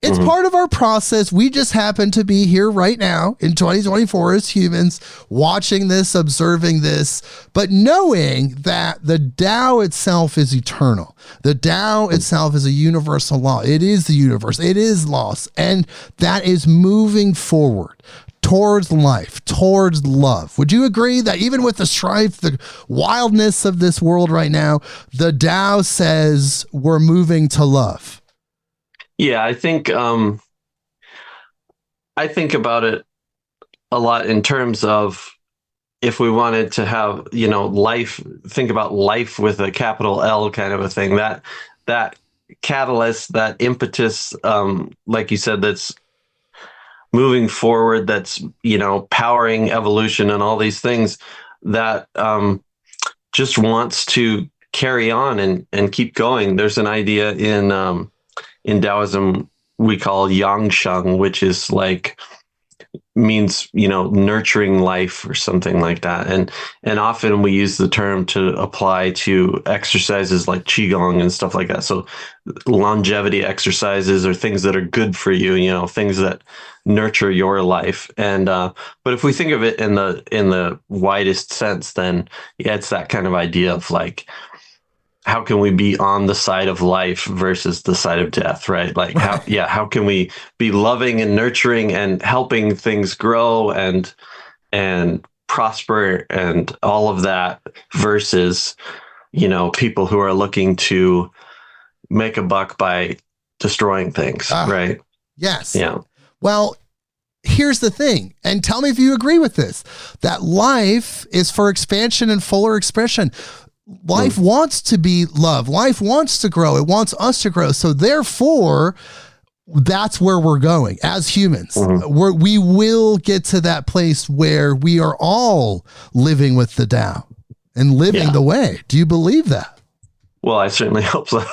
Speaker 1: It's part of our process. We just happen to be here right now in 2024 as humans, watching this, observing this, but knowing that the Tao itself is eternal. The Tao itself is a universal law. It is the universe. It is loss. And that is moving forward towards life, towards love. Would you agree that even with the strife, the wildness of this world right now, the Tao says we're moving to love?
Speaker 2: Yeah, I think about it a lot in terms of, if we wanted to have, life, think about life with a capital L kind of a thing, that catalyst, that impetus, like you said, that's moving forward, that's, powering evolution and all these things, that just wants to carry on and keep going. There's an idea in Taoism we call yang sheng, which is means, nurturing life or something like that. And often we use the term to apply to exercises like qigong and stuff like that. So longevity exercises are things that are good for you, things that nurture your life. And but if we think of it in the widest sense, then yeah, it's that kind of idea of like, how can we be on the side of life versus the side of death, right? Like how can we be loving and nurturing and helping things grow and prosper and all of that versus, people who are looking to make a buck by destroying things, right?
Speaker 1: Yes.
Speaker 2: Yeah.
Speaker 1: Well, here's the thing, and tell me if you agree with this, that life is for expansion and fuller expression. Life wants to be loved. Life wants to grow. It wants us to grow. So therefore, that's where we're going as humans. We will get to that place where we are all living with the Tao and living the way. Do you believe that?
Speaker 2: Well, I certainly hope so.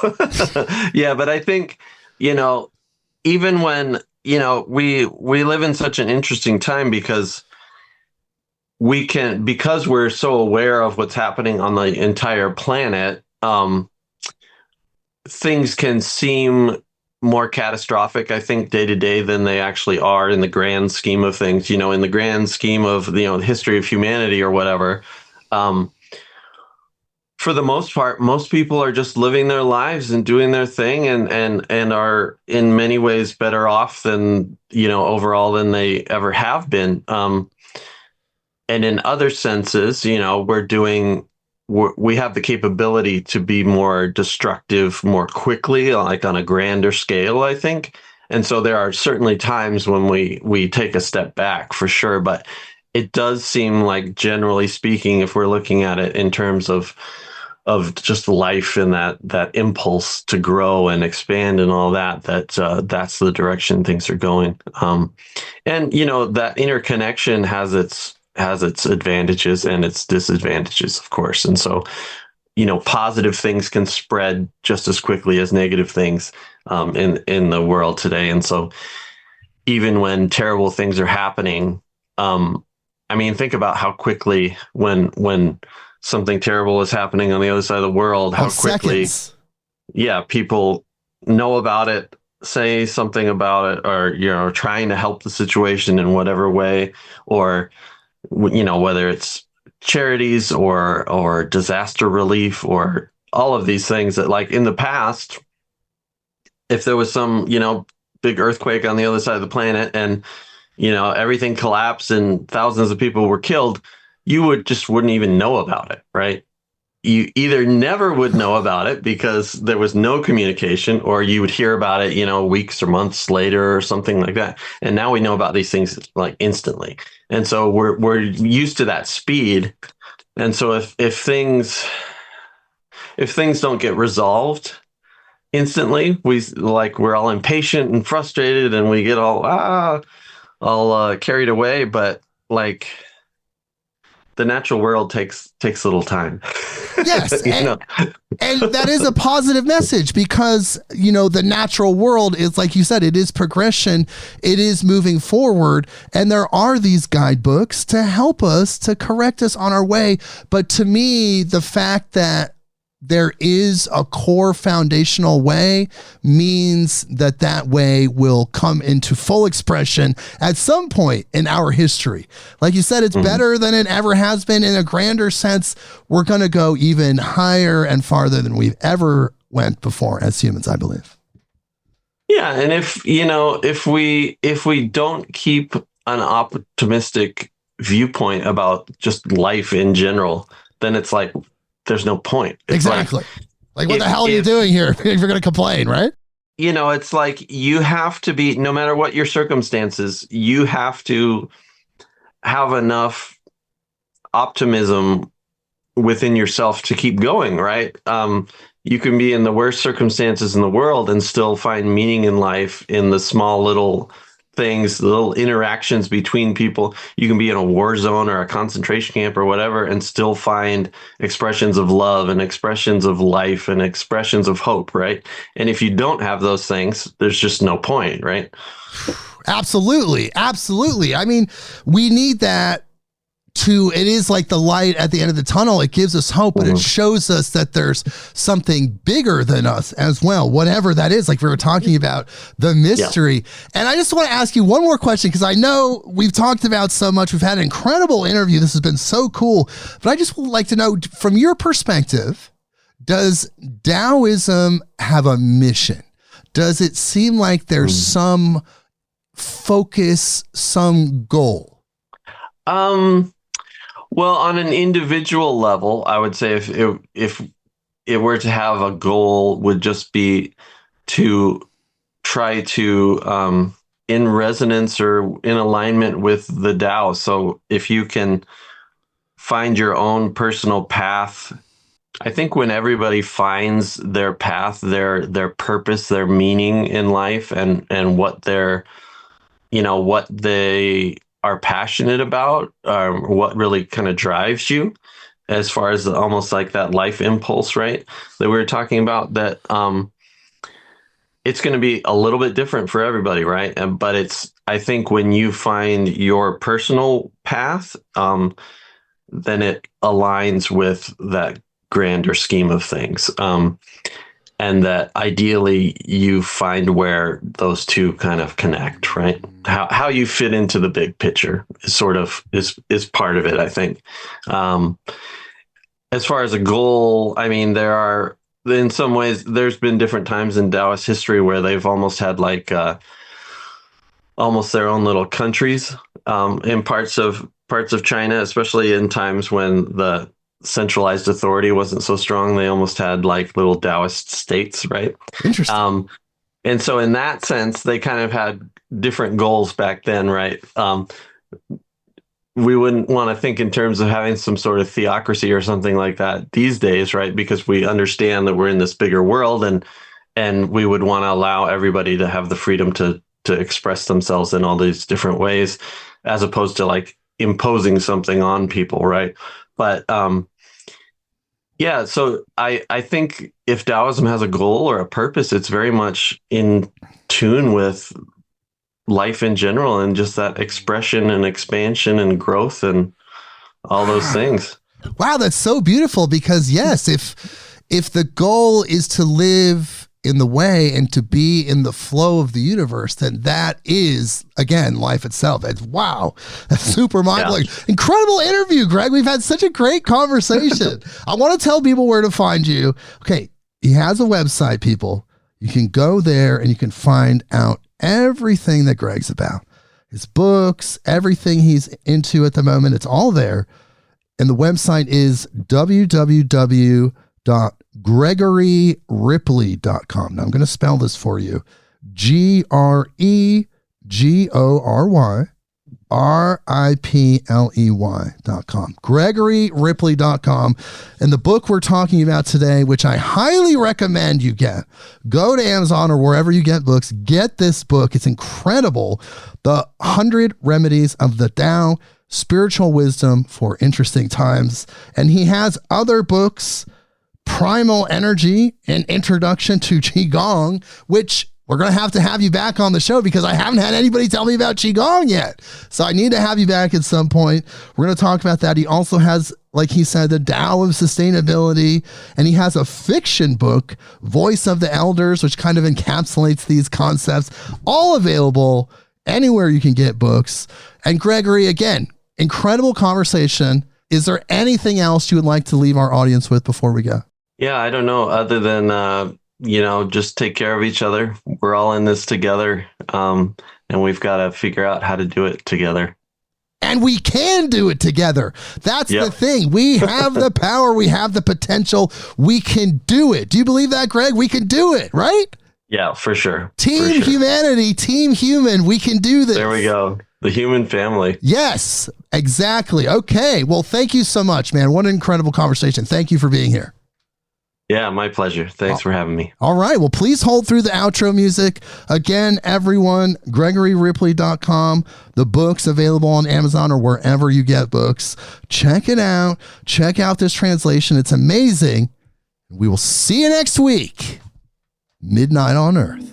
Speaker 2: Yeah, but I think, even when, we live in such an interesting time because we're so aware of what's happening on the entire planet, things can seem more catastrophic, I think, day to day than they actually are in the grand scheme of things, in the grand scheme of, the history of humanity or whatever. For the most part, most people are just living their lives and doing their thing and are in many ways better off than, overall than they ever have been. And in other senses, we have the capability to be more destructive more quickly, like on a grander scale, I think. And so there are certainly times when we take a step back for sure. But it does seem like, generally speaking, if we're looking at it in terms of just life and that impulse to grow and expand and all that, that's the direction things are going. And, that interconnection has its advantages and its disadvantages, of course. And so, positive things can spread just as quickly as negative things in the world today. And so even when terrible things are happening, think about how quickly when something terrible is happening on the other side of the world, how quickly, people know about it, say something about it, or, trying to help the situation in whatever way, or, whether it's charities or disaster relief or all of these things that, like, in the past, if there was some, big earthquake on the other side of the planet and, everything collapsed and thousands of people were killed, you wouldn't even know about it, right? You either never would know about it because there was no communication, or you would hear about it, weeks or months later or something like that. And now we know about these things like instantly. And so we're used to that speed. And so if things don't get resolved instantly, we're all impatient and frustrated and we get all carried away. But like, the natural world takes a little time.
Speaker 1: Yes. And that is a positive message because, the natural world is, like you said, it is progression. It is moving forward. And there are these guidebooks to help us, to correct us on our way. But to me, the fact that there is a core foundational way means that way will come into full expression at some point in our history. Like you said, it's better than it ever has been. In a grander sense, we're going to go even higher and farther than we've ever went before as humans, I believe.
Speaker 2: Yeah. And if we don't keep an optimistic viewpoint about just life in general, then it's like, there's no point. It's
Speaker 1: exactly. Like what the hell are you doing here if you're going to complain, right?
Speaker 2: It's like you have to be, no matter what your circumstances, you have to have enough optimism within yourself to keep going, right? You can be in the worst circumstances in the world and still find meaning in life in the small little things, little interactions between people. You can be in a war zone or a concentration camp or whatever and still find expressions of love and expressions of life and expressions of hope, right? And if you don't have those things, there's just no point, right?
Speaker 1: Absolutely. Absolutely. I mean, we need that it is like the light at the end of the tunnel. It gives us hope, but it shows us that there's something bigger than us as well, whatever that is. Like we were talking about the mystery. Yeah. And I just want to ask you one more question, because I know we've talked about so much. We've had an incredible interview. This has been so cool, but I just would like to know from your perspective, does Taoism have a mission? Does it seem like there's some focus, some goal?
Speaker 2: Well, on an individual level, I would say if it were to have a goal, would just be to try to in resonance or in alignment with the Tao. So if you can find your own personal path, I think when everybody finds their path, their purpose, their meaning in life, and what what they are passionate about, what really kind of drives you, as far as almost like that life impulse, right? That we were talking about, that it's going to be a little bit different for everybody, right? But I think when you find your personal path, then it aligns with that grander scheme of things. And that ideally you find where those two kind of connect, right? How you fit into the big picture is part of it, I think. As far as a goal, I mean, in some ways, there's been different times in Taoist history where they've almost had like almost their own little countries in parts of China, especially in times when the centralized authority wasn't so strong. They almost had like little Taoist states, right?
Speaker 1: Interesting.
Speaker 2: And so in that sense, they kind of had different goals back then, right? We wouldn't want to think in terms of having some sort of theocracy or something like that these days, right? Because we understand that we're in this bigger world, and we would want to allow everybody to have the freedom to express themselves in all these different ways, as opposed to like imposing something on people, right? But so I think if Taoism has a goal or a purpose, it's very much in tune with life in general, and just that expression and expansion and growth and all those things.
Speaker 1: Wow, that's so beautiful, because yes, if the goal is to live in the way and to be in the flow of the universe, then that is, again, life itself. It's wow. That's super mind-blowing. Yeah. Incredible interview, Greg. We've had such a great conversation. I want to tell people where to find you. Okay, he has a website, people. You can go there and you can find out everything that Greg's about. His books, everything he's into at the moment, it's all there. And the website is www.gregoryripley.com. Now I'm going to spell this for you. GregoryRipley.com. GregoryRipley.com. And the book we're talking about today, which I highly recommend you get, go to Amazon or wherever you get books, get this book. It's incredible. The 100 Remedies of the Tao, Spiritual Wisdom for Interesting Times. And he has other books, Primal Energy, an Introduction to Qigong, which we're going to have you back on the show, because I haven't had anybody tell me about Qigong yet. So I need to have you back at some point. We're going to talk about that. He also has, like he said, the Tao of Sustainability, and he has a fiction book, Voice of the Elders, which kind of encapsulates these concepts, all available anywhere you can get books. And Gregory, again, incredible conversation. Is there anything else you would like to leave our audience with before we go?
Speaker 2: Yeah, I don't know, other than just take care of each other. We're all in this together, and we've got to figure out how to do it together.
Speaker 1: And we can do it together. That's the thing. We have the power. We have the potential. We can do it. Do you believe that, Greg? We can do it, right?
Speaker 2: Yeah, for sure.
Speaker 1: Team humanity, team human. We can do this.
Speaker 2: There we go. The human family.
Speaker 1: Yes, exactly. Okay. Well, thank you so much, man. What an incredible conversation. Thank you for being here.
Speaker 2: Yeah, my pleasure. Thanks for having me.
Speaker 1: All right. Well, please hold through the outro music. Again, everyone, GregoryRipley.com. The book's available on Amazon or wherever you get books. Check it out. Check out this translation. It's amazing. We will see you next week. Midnight on Earth.